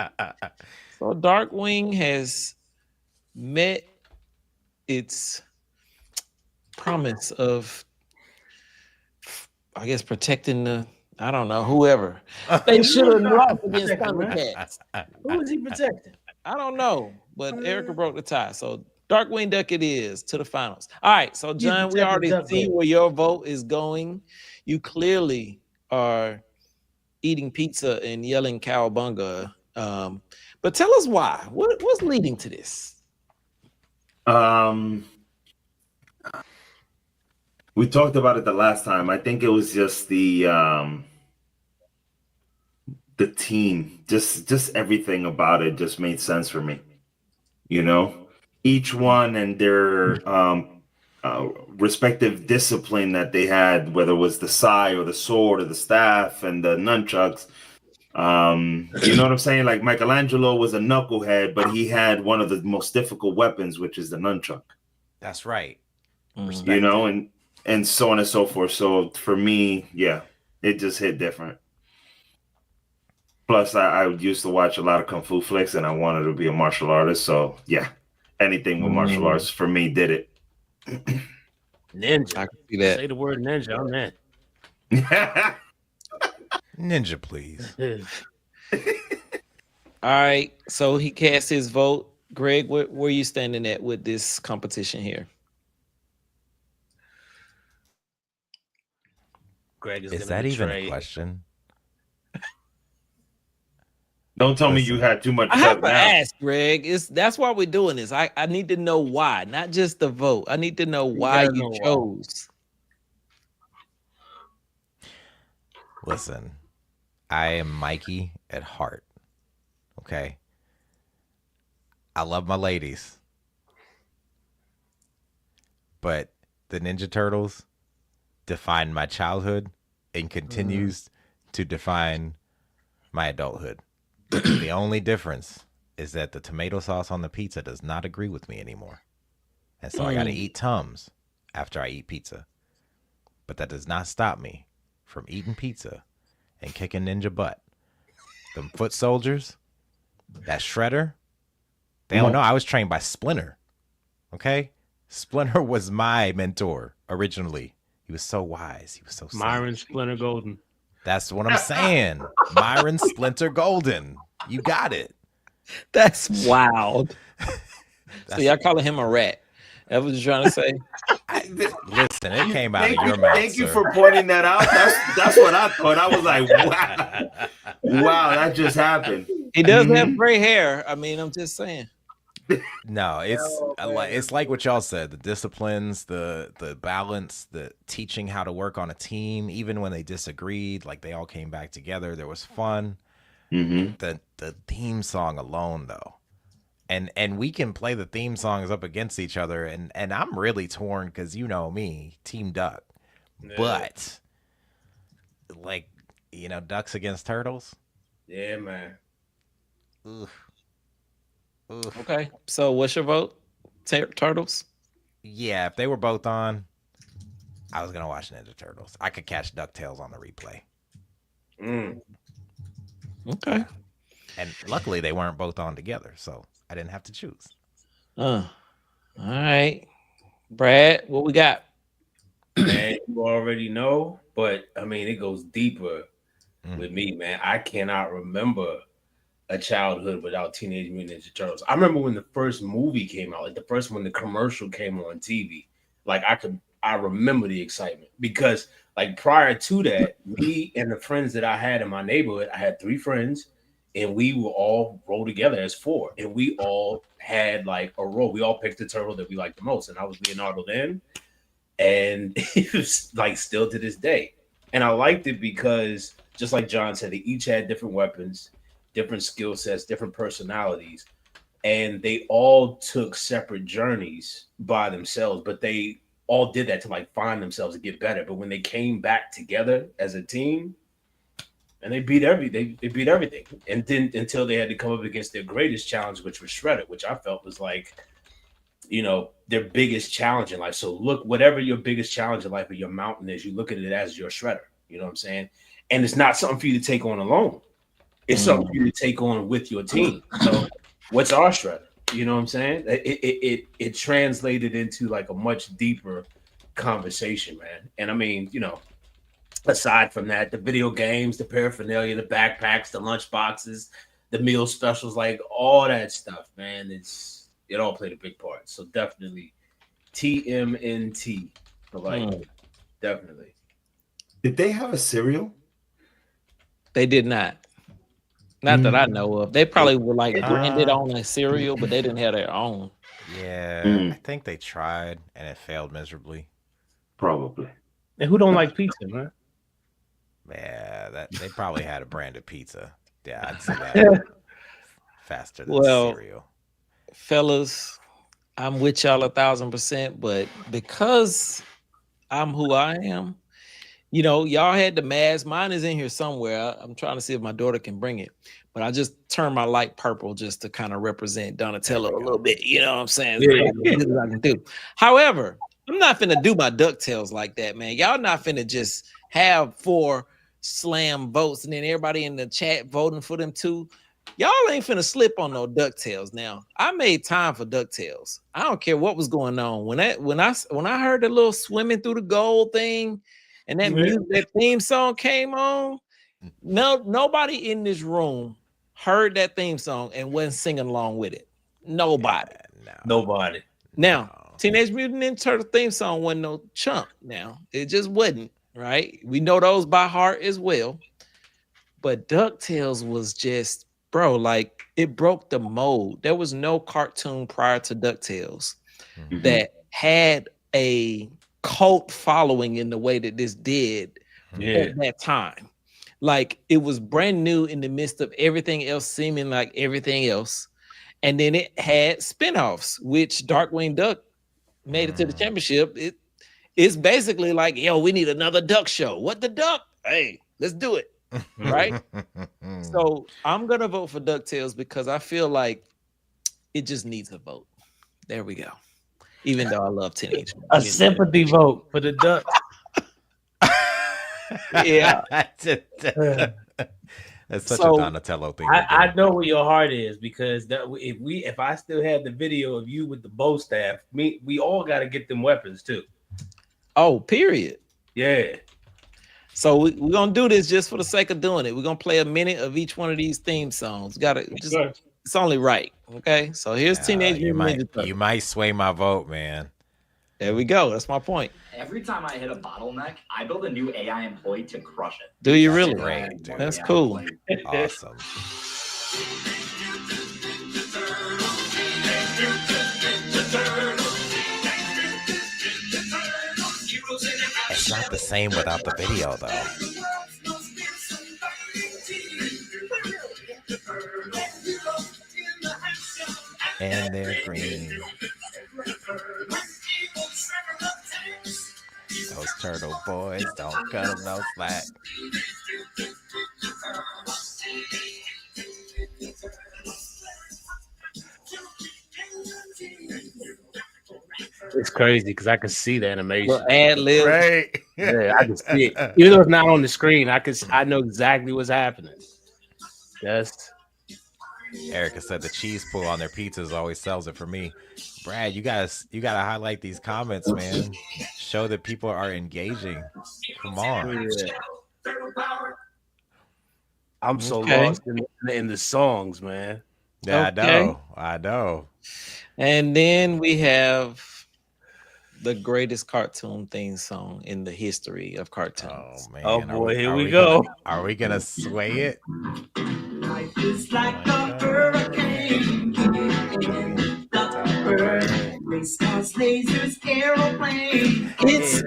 C: So Darkwing has met its promise of, I guess, protecting the, I don't know, whoever. They should have lost against Thundercats.
A: Who is he protecting?
C: I don't know, but Erica broke the tie. So Darkwing Duck it is to the finals. All right, so John, we already see where your vote is going. You clearly are eating pizza and yelling cowabunga. But tell us why. What's leading to this?
D: We talked about it the last time. I think it was just the team, just everything about it just made sense for me. You know, each one and their respective discipline that they had, whether it was the sai or the sword or the staff and the nunchucks. You know what I'm saying? Like Michelangelo was a knucklehead, but he had one of the most difficult weapons, which is the nunchuck.
B: That's right.
D: You know, and so on and so forth. So for me, yeah, it just hit different. Plus, I used to watch a lot of kung fu flicks, and I wanted to be a martial artist. So yeah, anything with martial arts for me did it.
A: Ninja.
C: I can see that.
A: Say the word ninja. I'm in.
B: Ninja, please.
C: All right, so he cast his vote. Greg, where are you standing at with this competition here?
A: Greg
B: Is that even a question?
D: Don't tell me you had too much.
C: I have to ask, Greg. That's why we're doing this. I need to know why, not just the vote. I need to know why you chose.
B: Listen, I am Mikey at heart. Okay. I love my ladies. But the Ninja Turtles defined my childhood and continues to define my adulthood. The only difference is that the tomato sauce on the pizza does not agree with me anymore. And so I got to eat Tums after I eat pizza. But that does not stop me from eating pizza and kicking ninja butt. Them foot soldiers, that shredder, they don't know. I was trained by Splinter. Okay? Splinter was my mentor originally. He was so wise. He was so
A: Myron Splinter Golden.
B: That's what I'm saying. Myron Splinter Golden. You got it.
C: That's wild. So y'all calling him a rat. That was you trying to say?
B: Listen, it came out of your mouth.
D: Thank you for pointing that out. That's what I thought. I was like, wow. Wow, that just happened.
C: He does have gray hair. I mean, I'm just saying.
B: No, it's like what y'all said. The disciplines, the balance, the teaching how to work on a team, even when they disagreed, like they all came back together. There was fun. The theme song alone, though, and we can play the theme songs up against each other, and I'm really torn because you know me, Team Duck, but like ducks against turtles.
A: Yeah, man.
B: Oof.
C: Okay, so what's your vote? Turtles?
B: Yeah, if they were both on, I was gonna watch Ninja Turtles. I could catch DuckTales on the replay.
C: Okay.
B: And luckily they weren't both on together, so I didn't have to choose.
C: All right. Brad, what we got?
A: Man, you already know, but I mean it goes deeper with me, man. I cannot remember a childhood without Teenage Mutant Ninja Turtles. I remember when the first movie came out, like the first when the commercial came on TV. Like I could I remember the excitement because like prior to that, me and the friends that I had in my neighborhood, I had 3 friends and we will all roll together as 4 and we all had like a role. We all picked the turtle that we liked the most and I was Leonardo then, and it was like still to this day. And I liked it because just like John said, they each had different weapons, different skill sets, different personalities, and they all took separate journeys by themselves, but they all did that to like find themselves and get better. But when they came back together as a team, and they beat everything, and then until they had to come up against their greatest challenge, which was Shredder, which I felt was like, you know, their biggest challenge in life. So look, whatever your biggest challenge in life or your mountain is, you look at it as your Shredder. You know what I'm saying? And it's not something for you to take on alone. It's something for you to take on with your team. So what's our Shredder? You know what I'm saying? It translated into like a much deeper conversation, man. And I mean, you know, aside from that, the video games, the paraphernalia, the backpacks, the lunch boxes, the meal specials, like all that stuff, man, it all played a big part. So definitely TMNT. Like definitely.
D: Did they have a cereal?
C: They did not. Not that I know of. They probably were like branded on a cereal, but they didn't have their own.
B: Yeah, I think they tried and it failed miserably.
D: Probably.
A: And who don't like pizza, man?
B: Yeah, that they probably had a branded pizza. Yeah, I'd say that faster than cereal.
C: Fellas, I'm with y'all 1,000%, but because I'm who I am, you know, y'all had the mask. Mine is in here somewhere. I'm trying to see if my daughter can bring it, but I just turned my light purple just to kind of represent Donatello a little bit. You know what I'm saying?
A: Yeah.
C: I can do. However, I'm not finna do my DuckTales like that, man. Y'all not finna just have 4 slam votes and then everybody in the chat voting for them too. Y'all ain't finna slip on no DuckTales. Now, I made time for DuckTales. I don't care what was going on. When I heard the little swimming through the gold thing and that music, that theme song came on, nobody in this room heard that theme song and wasn't singing along with it. Nobody.
A: Nobody.
C: Now, Teenage Mutant Ninja Turtle theme song wasn't no chump. Now, it just wasn't, right? We know those by heart as well. But DuckTales was just, bro, like it broke the mold. There was no cartoon prior to DuckTales that had a cult following in the way that this did at that time. Like it was brand new in the midst of everything else seeming like everything else. And then it had spinoffs, which Darkwing Duck made it to the championship. It's basically like, yo, we need another duck show. What the duck? Hey, let's do it. Right? So I'm gonna vote for DuckTales because I feel like it just needs a vote. There we go. Even though I love Teenage.
F: A sympathy vote for the Ducks.
C: Yeah.
B: That's such a Donatello thing.
F: I know where your heart is because if I still had the video of you with the bow staff, we all got to get them weapons too.
C: Oh, period.
F: Yeah.
C: So we're gonna do this just for the sake of doing it. We're gonna play a minute of each one of these theme songs. It's only right. Okay. So here's Teenage Mutant Ninja Turtles.
B: You might sway my vote, man.
C: There we go. That's my point.
G: Every time I hit a bottleneck, I build a new AI employee to crush it.
C: Do you really?
B: Great, dude.
C: That's cool.
B: Awesome. It's not the same without the video, though. And they're green. Those turtle boys don't cut them no slack.
F: It's crazy because I can see the animation.
C: Well, ad lib.
B: Right.
F: Yeah, I can see it. Even though it's not on the screen, I know exactly what's happening. That's
B: Erica said the cheese pool on their pizzas always sells it for me. Brad, you gotta highlight these comments, man. Show that people are engaging. Come on.
F: Yeah. I'm so lost in the songs, man.
B: Yeah, I know.
C: And then we have the greatest cartoon theme song in the history of cartoons.
B: Oh man!
F: Oh boy, here we
B: gonna-
F: go.
B: are we gonna sway it?
E: Life is like a hurricane. The bird, race cars, lasers, aeroplane.
C: It's
B: It's
C: a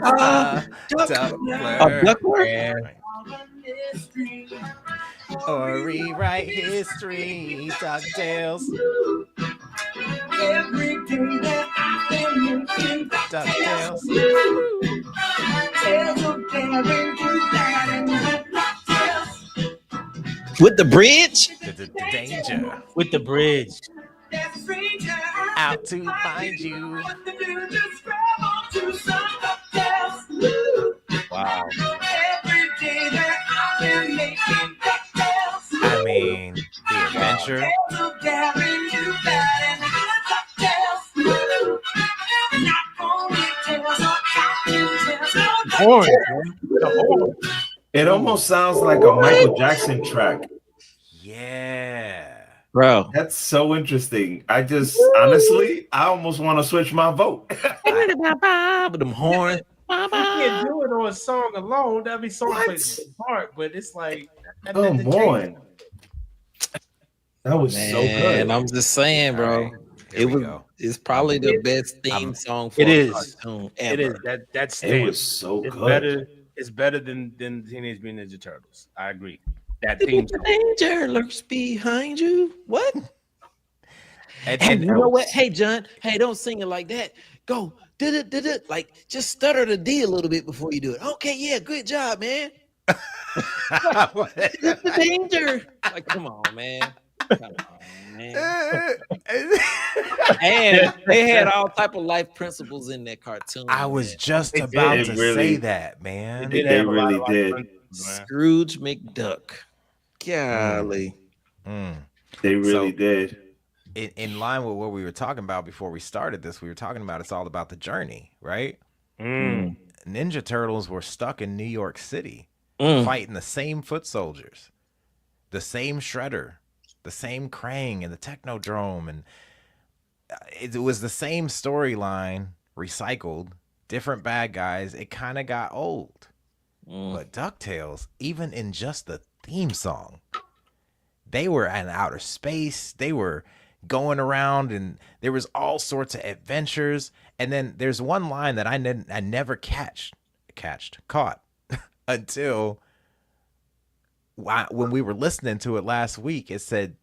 B: Duckler.
C: duckler.
B: Or rewrite history, DuckTales.
E: Every day that I've been making
B: DuckTales.
E: tales of daring, do that, and DuckTales.
C: With the bridge.
B: The danger.
F: With the bridge.
E: There's a stranger
B: Out to find you.
E: What to do, just grab onto some DuckTales.
F: Wow.
E: Every day that I've been making DuckTales.
B: I mean, the adventure.
E: Tales of daring, do that, and DuckTales. Not only tales of cartoon tales, no
F: Horn.
E: DuckTales.
D: It almost sounds like a Michael Jackson track.
B: Yeah.
C: Bro.
D: That's so interesting. I just honestly, I almost want to switch my vote.
C: With them horns.
F: You can't do it on a song alone. Every song plays a part, but it's like
D: Come on. That was so good.
C: And I'm just saying, bro.
B: All right, here we
C: was.
B: go.
C: It's probably the best theme song for
F: It
C: a
F: is.
C: cartoon
F: it
C: ever.
F: is that's
D: It was so
F: it's
D: good.
F: better. It's better than Teenage Mutant Ninja Turtles. I agree. That theme song.
C: Danger lurks behind you. What?
B: And
C: And you know what? Hey, John. Hey, don't sing it like that. Go. Did it. Like, just stutter the D a little bit before you do it. Okay, yeah, good job, man. The danger. Like, come on, man. Come on, man. And they had all type of life principles in that cartoon.
B: I was
C: man.
B: just
F: It
B: about
D: did.
B: to
D: It really-
B: say that, man.
F: They
D: They really did.
C: Scrooge McDuck. Golly.
B: Mm.
D: They really
B: So-
D: did.
B: In line with what we were talking about before we started this, we were talking about it's all about the journey, right? Ninja Turtles were stuck in New York City, fighting the same foot soldiers, the same Shredder, the same Krang, and the Technodrome, and it was the same storyline recycled, different bad guys. It kind of got old, but DuckTales, even in just the theme song, they were in outer space. They were going around, and there was all sorts of adventures. And then there's one line that I never caught until when we were listening to it last week. It said,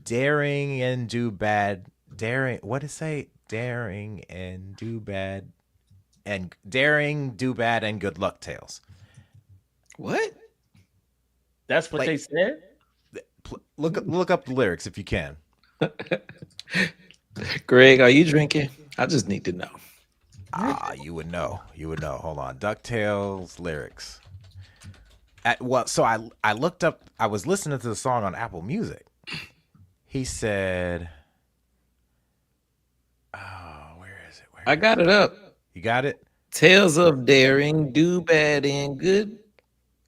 B: "Daring and do bad, daring." What did it say? Daring and do bad, and daring, do bad, and good luck tales.
C: What?
F: That's what
B: Like-
F: they said.
B: Look up the lyrics if you can.
C: Greg, are you drinking? I just need to know.
B: You would know. You would know. Hold on. DuckTales lyrics. So I looked up. I was listening to the song on Apple Music. He said, "Oh, where is it?
C: I got it up.
B: You got it?
C: Tales of daring, do bad, and good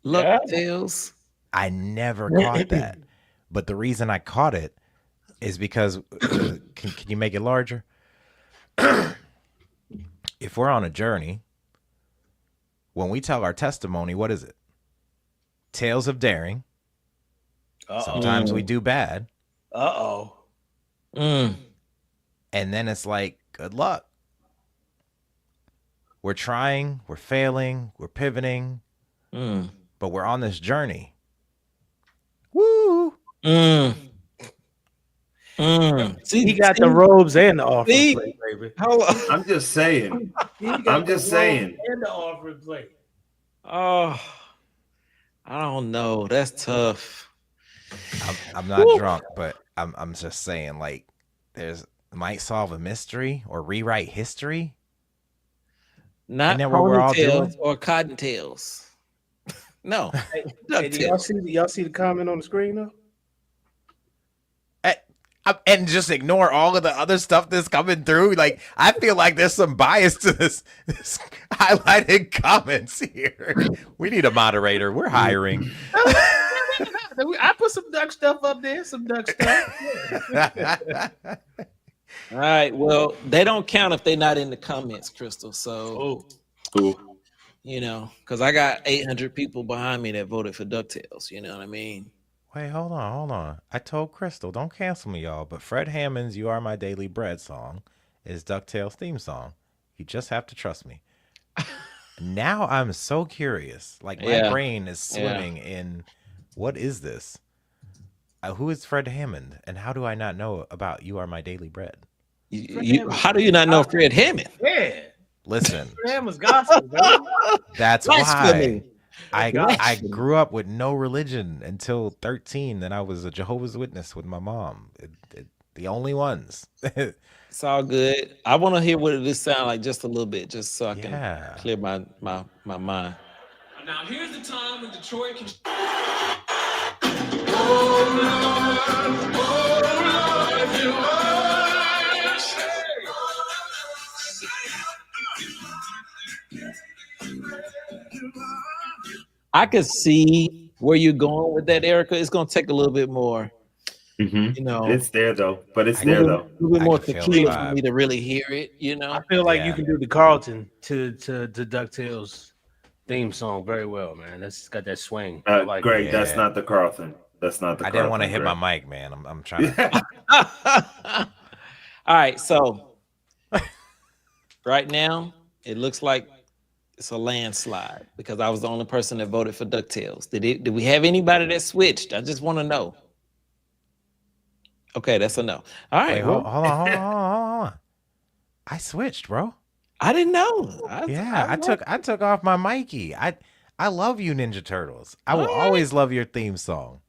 C: luck
F: Yeah.
C: tales.
B: I never caught that. But the reason I caught it is because can you make it larger? If we're on a journey, when we tell our testimony, what is it? Tales of daring. Sometimes we do bad.
F: Uh-oh.
C: Mm.
B: And then it's like, good luck. We're trying, we're failing, we're pivoting,
C: Mm.
B: but we're on this journey. Woo!
C: Mm. Mm. See,
F: He got the robes and the offering
C: See?
F: plate, baby.
C: Hold on.
D: I'm just saying.
F: He got
D: I'm
F: the
D: just
F: robes
D: saying.
F: And the offering plate.
C: Oh, I don't know. That's tough.
B: I'm not drunk, but I'm just saying, like, might solve a mystery or rewrite history.
C: Not
B: Isn't that what we're all
C: ponytails
B: doing?
C: or cottontails. No.
F: Hey, do y'all see the comment on the screen though?
B: And just ignore all of the other stuff that's coming through. Like, I feel like there's some bias to this highlighted comments here. We need a moderator. We're hiring.
F: I put some duck stuff up there, some duck stuff.
C: All right. Well, they don't count if they're not in the comments, Crystal. So,
D: Ooh.
C: you know, because I got 800 people behind me that voted for DuckTales. You know what I mean?
B: Wait, hold on. I told Crystal, don't cancel me, y'all. But Fred Hammond's "You Are My Daily Bread" song is DuckTales' theme song. You just have to trust me. Now I'm so curious. Like my
C: Yeah.
B: brain is swimming in what is this? Who is Fred Hammond, and how do I not know about "You Are My Daily Bread"?
C: How do you not know Fred Hammond?
F: Yeah,
B: Listen,
F: Fred Hammond's gospel, baby.
B: that's why
C: Blasphemy.
B: I grew up with no religion until 13, and I was a Jehovah's Witness with my mom. The only ones.
C: It's all good. I want to hear what it sound like just a little bit, just so I can
B: Yeah.
C: clear my mind.
E: Now here's the time when Detroit can.
C: I could see where you're going with that, Erica. It's gonna take a little bit more, you know,
D: It's there though, but it's
B: I
D: there
B: can-
D: though.
C: a little bit
B: I
C: more
B: can feel the
C: tequila for
B: vibe.
C: me to really hear it. You know,
F: I feel like
B: Yeah.
F: you can do the Carlton to DuckTales theme song very well, man. That's got that swing. I like
D: Greg,
F: it.
D: that's
B: Yeah.
D: not the Carlton. That's not the
B: I
D: Carlton.
B: didn't want to hit my
D: Greg.
B: mic, man. I'm trying to.
C: all right. So right now, it looks like it's a landslide because I was the only person that voted for DuckTales. Did we have anybody that switched? I just want to know. Okay, that's a no. All right.
B: Wait,
C: Well,
B: hold on. I switched, bro.
C: I didn't know.
B: Yeah, I took off my Mikey. I love you, Ninja Turtles. I will
C: All right.
B: always love your theme song.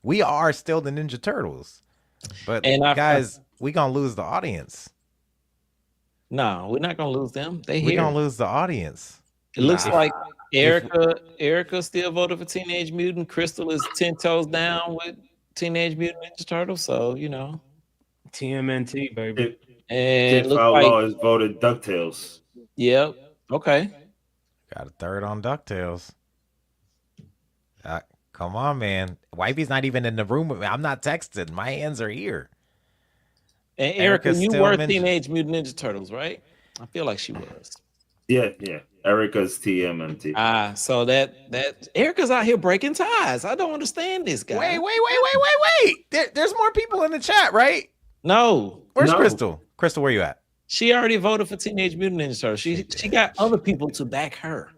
B: We are still the Ninja Turtles, but
C: And
B: guys, we gonna lose the audience.
C: No, we're not gonna lose them. They
B: We
C: here.
B: gonna lose the audience.
C: It looks
F: Nah.
C: like Erica still voted for Teenage Mutant. Crystal is 10 toes down with Teenage Mutant Ninja Turtles. So, you know.
F: TMNT, baby.
C: And
D: Kid
C: looks
D: Outlaw
C: like,
D: has voted DuckTales.
C: yep. Okay.
B: Got a third on DuckTales. Come on, man. Wifey's not even in the room with me. I'm not texting. My hands are here.
C: And Erica,
B: Erica's
C: you
B: still
C: were
B: mentioned.
C: Teenage Mutant Ninja Turtles, right? I feel like she was.
D: Yeah. Erica's TMNT.
C: So that Erica's out here breaking ties. I don't understand this guy.
B: Wait. There's more people in the chat, right?
C: No,
B: Where's
D: No.
B: Crystal? Crystal, where you at?
C: she already voted for Teenage Mutant Ninja Turtles. She got other people to back her.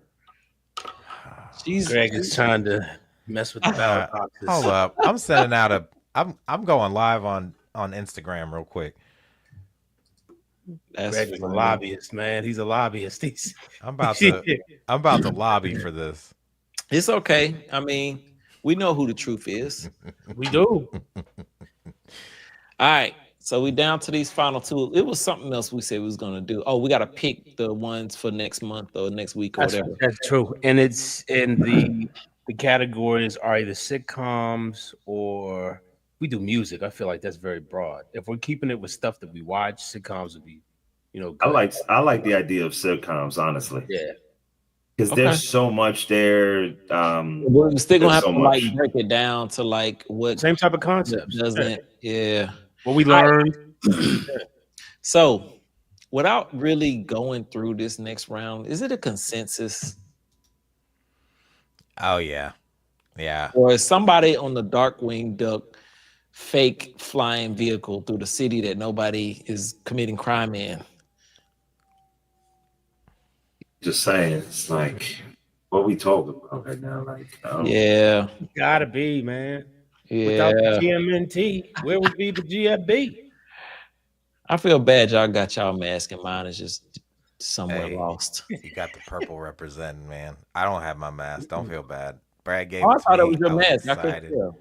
F: Greg is trying to mess with the ballot boxes.
B: Hold up. I'm sending out I'm going live on Instagram real quick.
C: That's
F: Greg is a
C: funny.
F: lobbyist, man. He's a lobbyist.
B: I'm about to lobby for this.
C: It's okay. I mean, we know who the truth is.
F: We do.
C: All right. So we down to these final two. It was something else we said we was gonna do. Oh, we gotta pick the ones for next month or next week or whatever.
F: That's true. And it's in the categories are either sitcoms or we do music. I feel like that's very broad. If we're keeping it with stuff that we watch, sitcoms would be, good.
D: I like the idea of sitcoms, honestly.
F: Yeah.
D: Because
C: Okay.
D: there's so much there.
C: We're still gonna
D: There's
C: have
D: so
C: to like
D: much.
C: break it down to like what
F: Same type of concepts.
C: doesn't. Yeah.
F: What we learned.
C: So, without really going through this next round, is it a consensus
B: Oh yeah. Yeah.
C: or is somebody on the Darkwing Duck fake flying vehicle through the city that nobody is committing crime in?
D: Just saying, it's like what we talking about right now. Like,
C: Yeah.
F: Gotta be, man.
C: Yeah.
F: Without the GMNT, where would be the GFB?
C: I feel bad y'all got y'all mask and mine is just somewhere
B: Hey.
C: lost.
B: You got the purple representing, man. I don't have my mask. Don't feel bad. Brad gave
C: Oh, I
B: it to
C: thought it
B: me.
C: was your
B: I
C: mask. I couldn't
B: excited.
C: tell.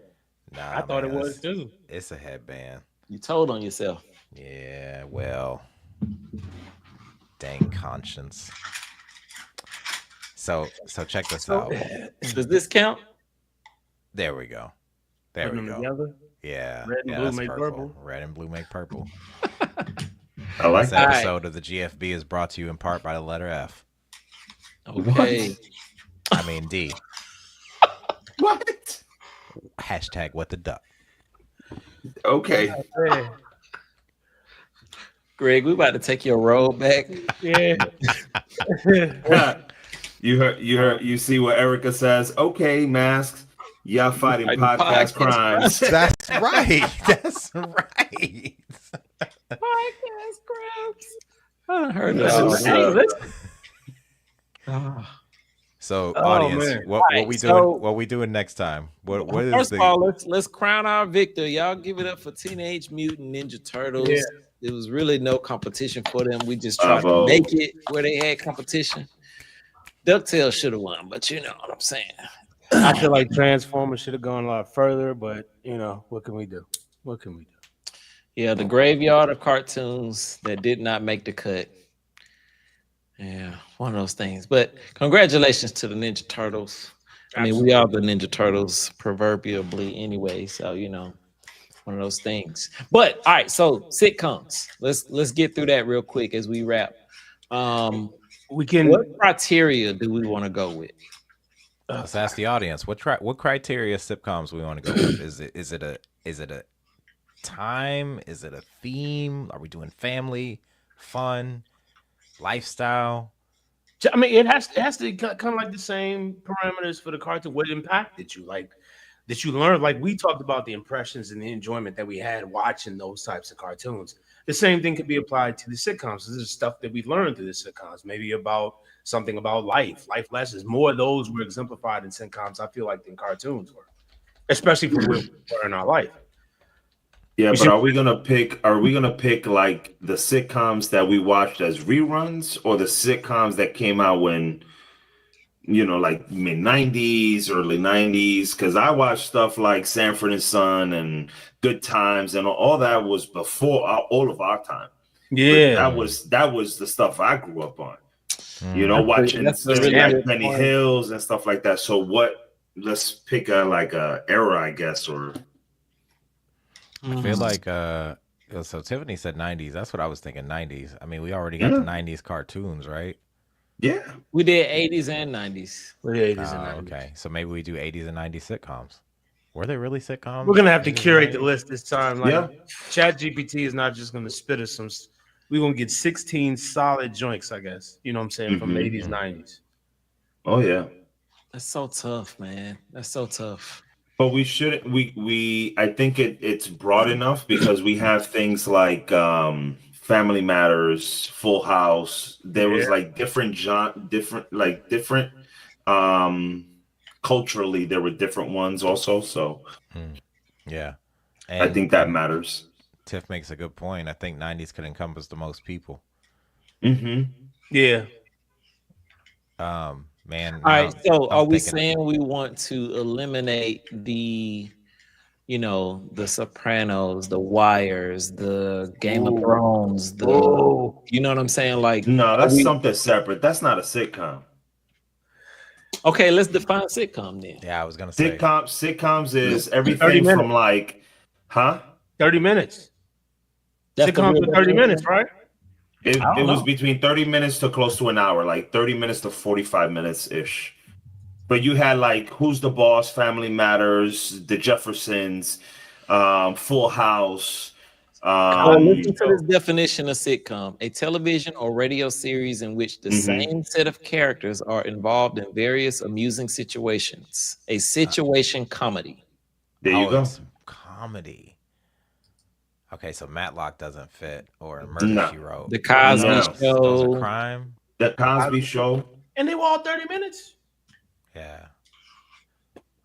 B: Nah,
F: I thought
B: man,
F: it was too.
B: It's a headband.
C: You told on yourself.
B: Yeah, well, dang conscience. So check this out.
C: Does this count?
B: There we go. There
F: Putting
B: we
F: them
B: go.
F: together.
B: Yeah,
F: Red and
B: yeah,
F: blue
B: that's
F: make purple.
B: Red and blue make purple.
D: I like
B: This
D: that.
B: episode of the GFB is brought to you in part by the letter F.
C: Okay.
B: I mean D.
D: What?
B: Hashtag what the duck.
D: Okay.
C: Greg, we about to take your road back.
F: Yeah.
D: You see what Erica says? Okay, masks. Y'all fighting
C: Fighting
D: podcast
C: podcast
D: crimes.
B: That's right. That's right.
C: Podcast crimes. I heard
D: That's
C: that.
D: what's
F: Hey,
D: up.
F: listen.
C: Ah.
B: So,
F: Oh,
B: audience,
F: man.
B: what
C: Alright,
B: we
C: so-
B: doing? What we doing next time? What is
C: First
B: the?
C: of all, let's crown our victor. Y'all give it up for Teenage Mutant Ninja Turtles.
F: Yeah.
C: There was really no competition for them. We just tried
D: Bravo.
C: to make it where they had competition. DuckTales should have won, but you know what I'm saying.
F: I feel like Transformers should have gone a lot further, but you know, what can we do? What can we do?
C: Yeah, the graveyard of cartoons that did not make the cut. Yeah, one of those things. But congratulations to the Ninja Turtles. I mean, we are the Ninja Turtles proverbially anyway, so you know, one of those things. But all right, so sitcoms. Let's get through that real quick as we wrap.
F: We can.
C: What criteria do we want to go with?
B: Let's ask the audience. What criteria sitcoms we want to go with? Is it a time? Is it a theme? Are we doing family, fun, lifestyle?
F: I mean, it has to kind of like the same parameters for the cartoon. What impacted you? Like, that you learned? Like we talked about the impressions and the enjoyment that we had watching those types of cartoons. The same thing could be applied to the sitcoms. This is stuff that we learned through the sitcoms, maybe about something about life lessons. More of those were exemplified in sitcoms, I feel like, than cartoons were, especially for where we were in our life.
D: Yeah, but are we gonna pick like the sitcoms that we watched as reruns, or the sitcoms that came out when, you know, like mid-90s, early 90s? Because I watched stuff like Sanford and Son and Good Times, and all that was before all of our time.
F: Yeah,
D: But that was the stuff I grew up on. You know, watching
C: that's a really
D: like
C: good
D: Benny
C: point.
D: Hills and stuff like that. So let's pick a era, I guess, or
B: I feel like so Tiffany said 90s. That's what I was thinking, 90s. I mean, we already got the 90s cartoons, right?
D: yeah.
C: We did 80s and 90s.
F: yeah, it is.
B: Okay. So maybe we do 80s and 90s sitcoms. Were they really sitcoms?
F: We're gonna have to
B: 80s and
F: curate the
B: 90s?
F: list this time. Like,
D: Yeah.
F: Chat GPT is not just gonna spit us some. We're gonna get 16 solid joints, I guess. You know what I'm saying? From
D: Mhm.
F: 80s, 90s.
D: Oh yeah.
C: That's so tough, man. That's so tough.
D: But we should I think it's broad enough because we have things like Family Matters, Full House. There was like different culturally there were different ones also. So
B: Yeah.
D: I think that matters.
B: Tiff makes a good point. I think 90s could encompass the most people.
D: Mm-hmm.
F: Yeah.
B: Man.
C: All right, so
B: I'm
C: are we
B: thinking-
C: saying we want to eliminate the, you know, the Sopranos, the Wires, the Game of Thrones, the you know what I'm saying? Like,
D: No, that's something separate. That's not a sitcom.
C: okay, let's define sitcom then.
B: Yeah, I was gonna say
D: Sitcoms is
F: 30
D: everything
F: minutes.
D: from like,
F: 30 minutes.
C: That's the
F: Sitcoms
C: real
F: for 30
C: definition?
F: minutes, right?
D: It
C: don't
D: was
C: know.
D: between 30 minutes to close to an hour, like 30 minutes to 45 minutes ish. But you had like Who's the Boss, Family Matters, The Jeffersons, Full House.
C: Listen to this definition of sitcom: a television or radio series in which the same set of characters are involved in various amusing situations. A situation comedy.
D: There you go.
B: It's comedy. Okay, so Matlock doesn't fit, or Murder
D: No.
B: She Wrote.
C: The Cosby
D: No.
B: Those
C: Show.
B: are crime.
D: The Cosby Show.
F: And they were all 30 minutes.
B: Yeah.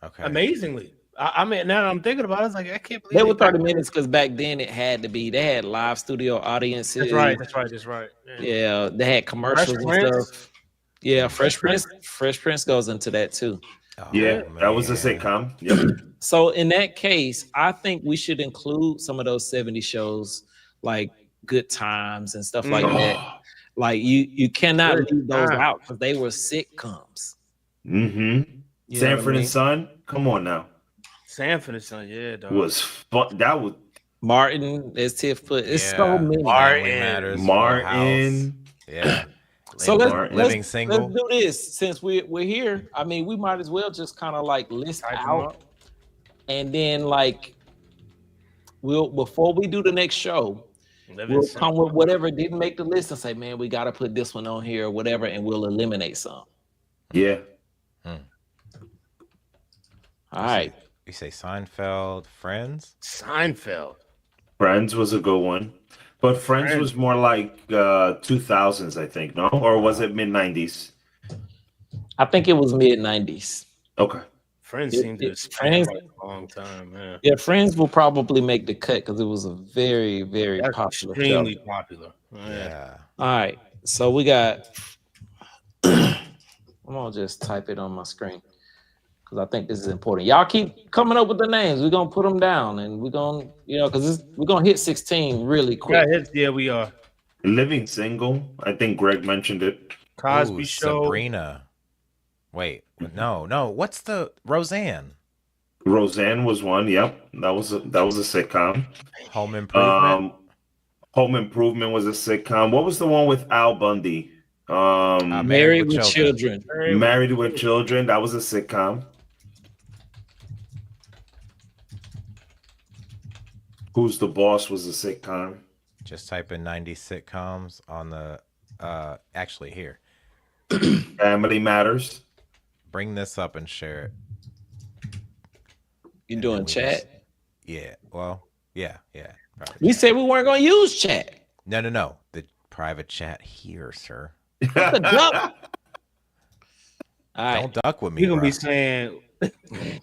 B: Okay.
F: Amazingly. I mean, now that I'm thinking about it, it's like, I can't believe
C: They were 30 minutes because back then it had to be. They had live studio audiences.
F: That's right.
C: Yeah, they had commercials and
F: Prince?
C: stuff. Yeah, Fresh Prince goes into that too.
B: Oh,
D: Yeah, that was a
B: man.
D: sitcom. Yep.
C: So in that case, I think we should include some of those 70 shows like Good Times and stuff like that. Like you cannot
F: Good
C: leave those
F: Times.
C: out because they were sitcoms.
D: Mm-hmm.
C: You know
D: Sanford
C: what I mean?
D: and Son. Come on now.
F: Sanford and Son, yeah, dog.
D: Was fun. That was
C: Martin, as Tiff put, it's
B: Yeah.
C: so many.
B: Family Matters, Full House.
D: Martin.
B: Yeah.
C: So
B: Living Single.
C: Let's do this since we're here. I mean, we might as well just kind of like list
F: Type 'em
C: out, and then like we'll before we do the next show, We'll come with whatever didn't make the list and say, man, we got to put this one on here or whatever, and we'll eliminate some.
D: Yeah.
C: All right.
B: You say Seinfeld, Friends?
F: Seinfeld.
D: Friends was a good one. But Friends was more like 2000s, I think, no? Or was it mid-90s?
C: I think it was mid-90s.
D: Okay.
F: Friends seemed to span for a long time, man.
C: Yeah, Friends will probably make the cut because it was a very, very popular
F: extremely
C: show.
F: popular.
B: Yeah.
C: All right. So we got I'm gonna just type it on my screen because I think this is important. Y'all keep coming up with the names. We're gonna put them down and we're gonna, because we're gonna hit 16 really quick.
F: Yeah, we are.
D: Living Single. I think Greg mentioned it.
F: Cosby Show.
B: Sabrina. Wait, no. What's the Roseanne?
D: Roseanne was one. Yep, that was a sitcom.
B: Home Improvement.
D: Home Improvement was a sitcom. What was the one with Al Bundy?
C: Married with Children.
D: Married with Children. That was a sitcom. Who's the Boss was a sitcom.
B: Just type in 90 sitcoms on the actually here.
D: Family Matters.
B: Bring this up and share it.
C: You doing chat?
B: Yeah. Well, yeah.
C: We said we weren't gonna use chat.
B: No. The private chat here, sir.
C: What the duck? All right.
B: Don't duck with me.
F: You're gonna
B: bro.
F: be saying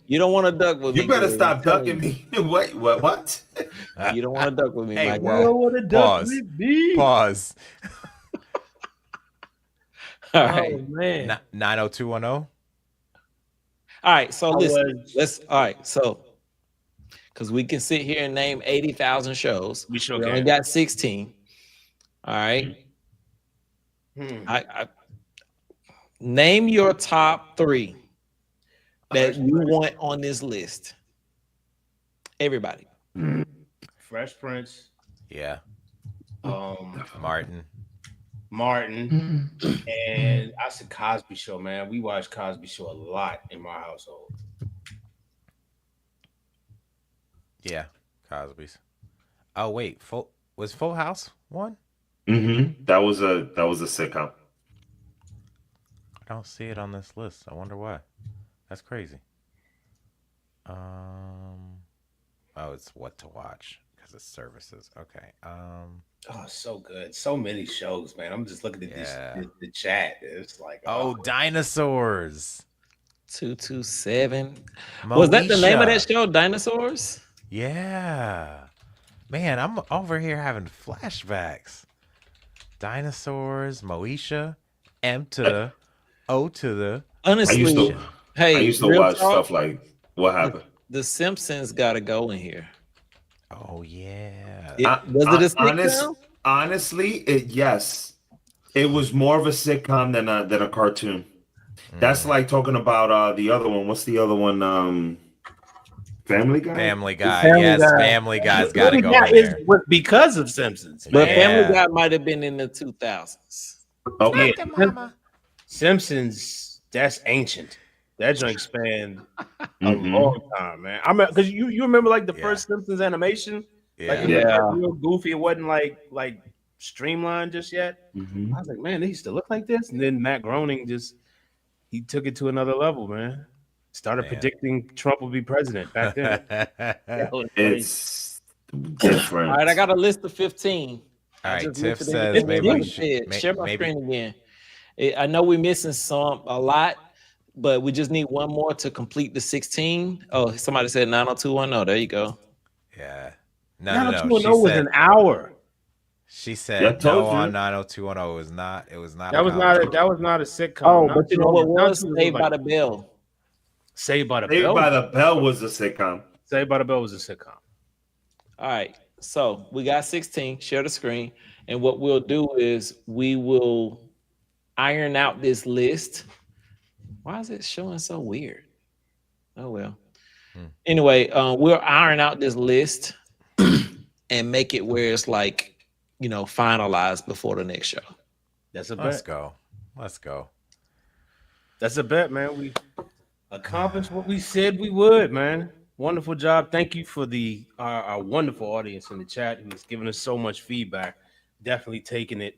C: You don't want to duck with me.
D: You better
C: Greg.
D: stop ducking me. Wait, what?
C: You don't want to duck with me,
B: Hey,
C: my
B: whoa.
C: guy.
B: Pause. Pause.
C: All right.
F: Oh man.
B: 90210.
C: All right, so listen, so because we can sit here and name 80,000 shows.
F: We sure
C: only
F: can.
C: got 16. All right. I name your top 3 that you want on this list. Everybody.
F: Fresh Prince.
B: Yeah.
F: Martin.
C: Mm-hmm.
F: And I said Cosby Show, man. We watched Cosby Show a lot in my household.
B: Yeah. Cosby's. Oh wait, was Full House one?
D: Mm-hmm. That was a sitcom.
B: I don't see it on this list. I wonder why. That's crazy. Oh, it's what to watch because it's services. Okay.
F: Oh, so good. So many shows, man. I'm just looking at the chat. It's like,
B: Dinosaurs.
C: 227. Was that the name of that show? Dinosaurs?
B: Yeah. Man, I'm over here having flashbacks. Dinosaurs, Moesha, M to the O to the.
C: Honestly,
D: I used to watch stuff like what happened.
C: The Simpsons got to go in here.
B: Oh yeah.
C: Was it a sitcom?
D: Honestly, yes. It was more of a sitcom than a cartoon. That's like talking about the other one. What's the other one? Family Guy.
B: Family Guy. Family Guy's got to go in there.
F: Because of Simpsons.
C: But Family Guy might have been in the 2000s.
D: Okay.
F: Simpsons, that's ancient. That joint spanned a long time, man. I mean, because you remember like the first Simpsons animation? Like it was real goofy. It wasn't like streamlined just yet. I was like, man, they used to look like this. And then Matt Groening he took it to another level, man. Started predicting Trump would be president back then.
D: It's different.
C: All right, I got a list of 15.
B: All right, Tiff says maybe we should
C: share my screen again. I know we're missing a lot, but we just need one more to complete the 16. Oh, somebody said 90210. There you go.
B: Yeah.
F: 90210 was an hour.
B: She said no on 90210. It was not.
F: That was not a sitcom.
C: Oh, but you know what was Saved by the Bell.
F: Saved by the
D: Saved
F: Bell.
D: by the Bell was a sitcom.
F: Saved by the Bell was a sitcom.
C: All right. So we got 16. Share the screen. And what we'll do is we will iron out this list. Why is it showing so weird? Oh, well. Anyway, we'll iron out this list and make it where it's like, finalized before the next show.
F: That's a bet.
B: Let's go.
F: That's a bet, man. We accomplished what we said we would, man. Wonderful job. Thank you for the our wonderful audience in the chat who's given us so much feedback. Definitely taking it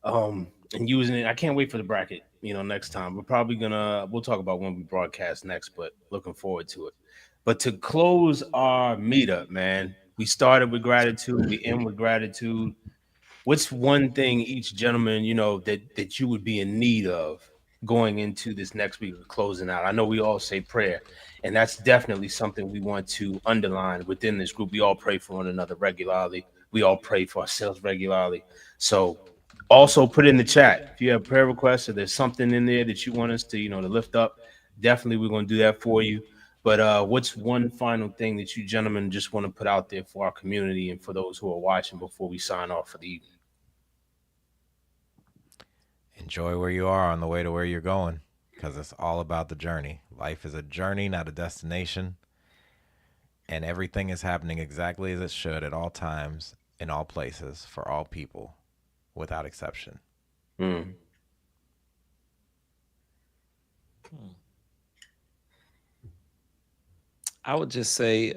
F: and using it. I can't wait for the bracket. Next time we'll talk about when we broadcast next, but looking forward to it. But to close our meetup, man, we started with gratitude, we end with gratitude. What's one thing each gentleman, that you would be in need of going into this next week of closing out? I know we all say prayer, and that's definitely something we want to underline within this group. We all pray for one another regularly. We all pray for ourselves regularly. So also put in the chat if you have prayer requests or there's something in there that you want us to, to lift up. Definitely we're going to do that for you. But what's one final thing that you gentlemen just want to put out there for our community and for those who are watching before we sign off for the evening?
B: Enjoy where you are on the way to where you're going, because it's all about the journey. Life is a journey, not a destination. And everything is happening exactly as it should at all times, in all places, for all people, without exception.
F: Mm.
C: I would just say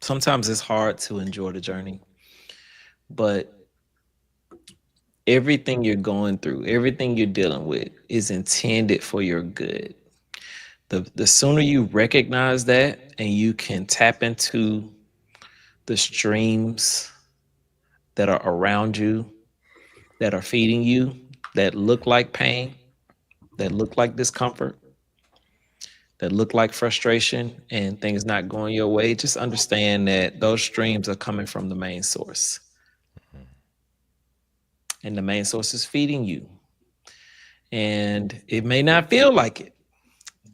C: sometimes it's hard to enjoy the journey, but everything you're going through, everything you're dealing with is intended for your good. The sooner you recognize that and you can tap into the streams that are around you, that are feeding you, that look like pain, that look like discomfort, that look like frustration and things not going your way, just understand that those streams are coming from the main source. And the main source is feeding you. And it may not feel like it,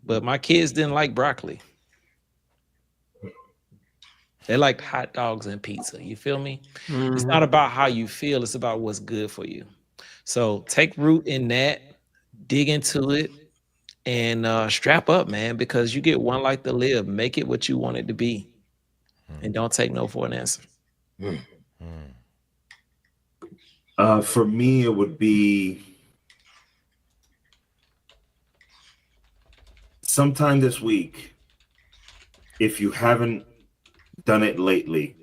C: but my kids didn't like broccoli. They liked hot dogs and pizza. You feel me? Mm-hmm. It's not about how you feel, it's about what's good for you. So take root in that, dig into it, and strap up, man, because you get one life to live. Make it what you want it to be. And don't take no for an answer.
D: For me, it would be sometime this week, if you haven't done it lately,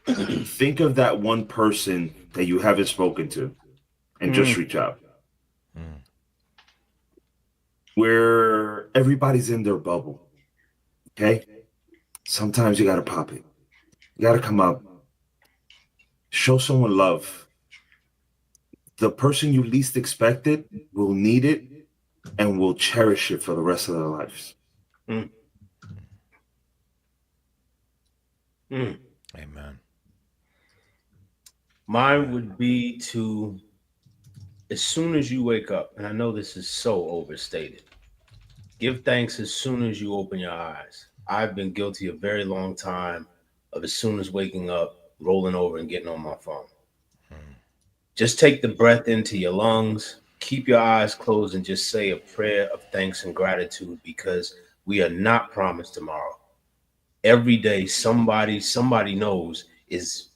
D: think of that one person that you haven't spoken to and just reach out. Where everybody's in their bubble, okay? Sometimes you got to pop it. You got to come out. Show someone love. The person you least expected will need it and will cherish it for the rest of their lives.
B: Amen.
F: Mine would be to, as soon as you wake up, and I know this is so overstated, give thanks as soon as you open your eyes. I've been guilty a very long time of, as soon as waking up, rolling over and getting on my phone. Just take the breath into your lungs, keep your eyes closed, and just say a prayer of thanks and gratitude, because we are not promised tomorrow. Every day, somebody knows is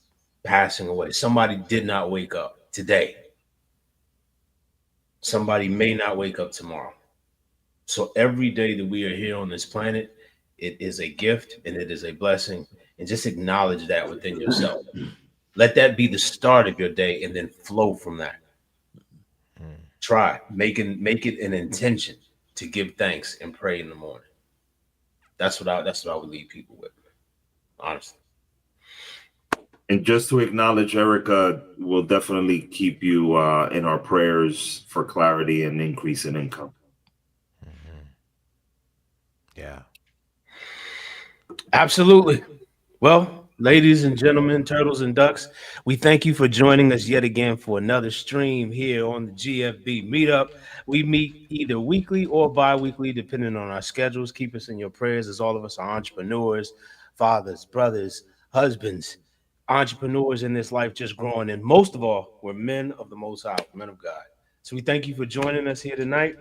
F: passing away. Somebody did not wake up today. Somebody may not wake up tomorrow. So every day that we are here on this planet, it is a gift and it is a blessing. And just acknowledge that within yourself. Let that be the start of your day and then flow from that. Try. Make it an intention to give thanks and pray in the morning. That's what I would leave people with, honestly.
D: And just to acknowledge, Erica will definitely keep you in our prayers for clarity and increase in income.
B: Yeah.
F: Absolutely. Well, ladies and gentlemen, turtles and ducks, we thank you for joining us yet again for another stream here on the GFB Meetup. We meet either weekly or bi-weekly, depending on our schedules. Keep us in your prayers, as all of us are entrepreneurs, fathers, brothers, husbands, entrepreneurs in this life, just growing. And most of all, we're men of the Most High, men of God. So we thank you for joining us here tonight.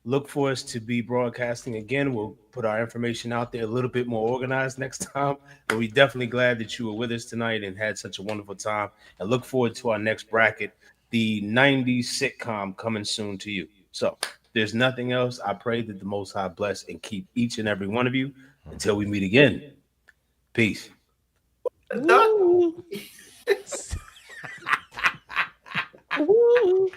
F: Look for us to be broadcasting again. We'll put our information out there a little bit more organized next time. But we're definitely glad that you were with us tonight and had such a wonderful time. And look forward to our next bracket, the 90s sitcom, coming soon to you. So there's nothing else. I pray that the Most High bless and keep each and every one of you until we meet again. Peace.
C: Woo. Woo.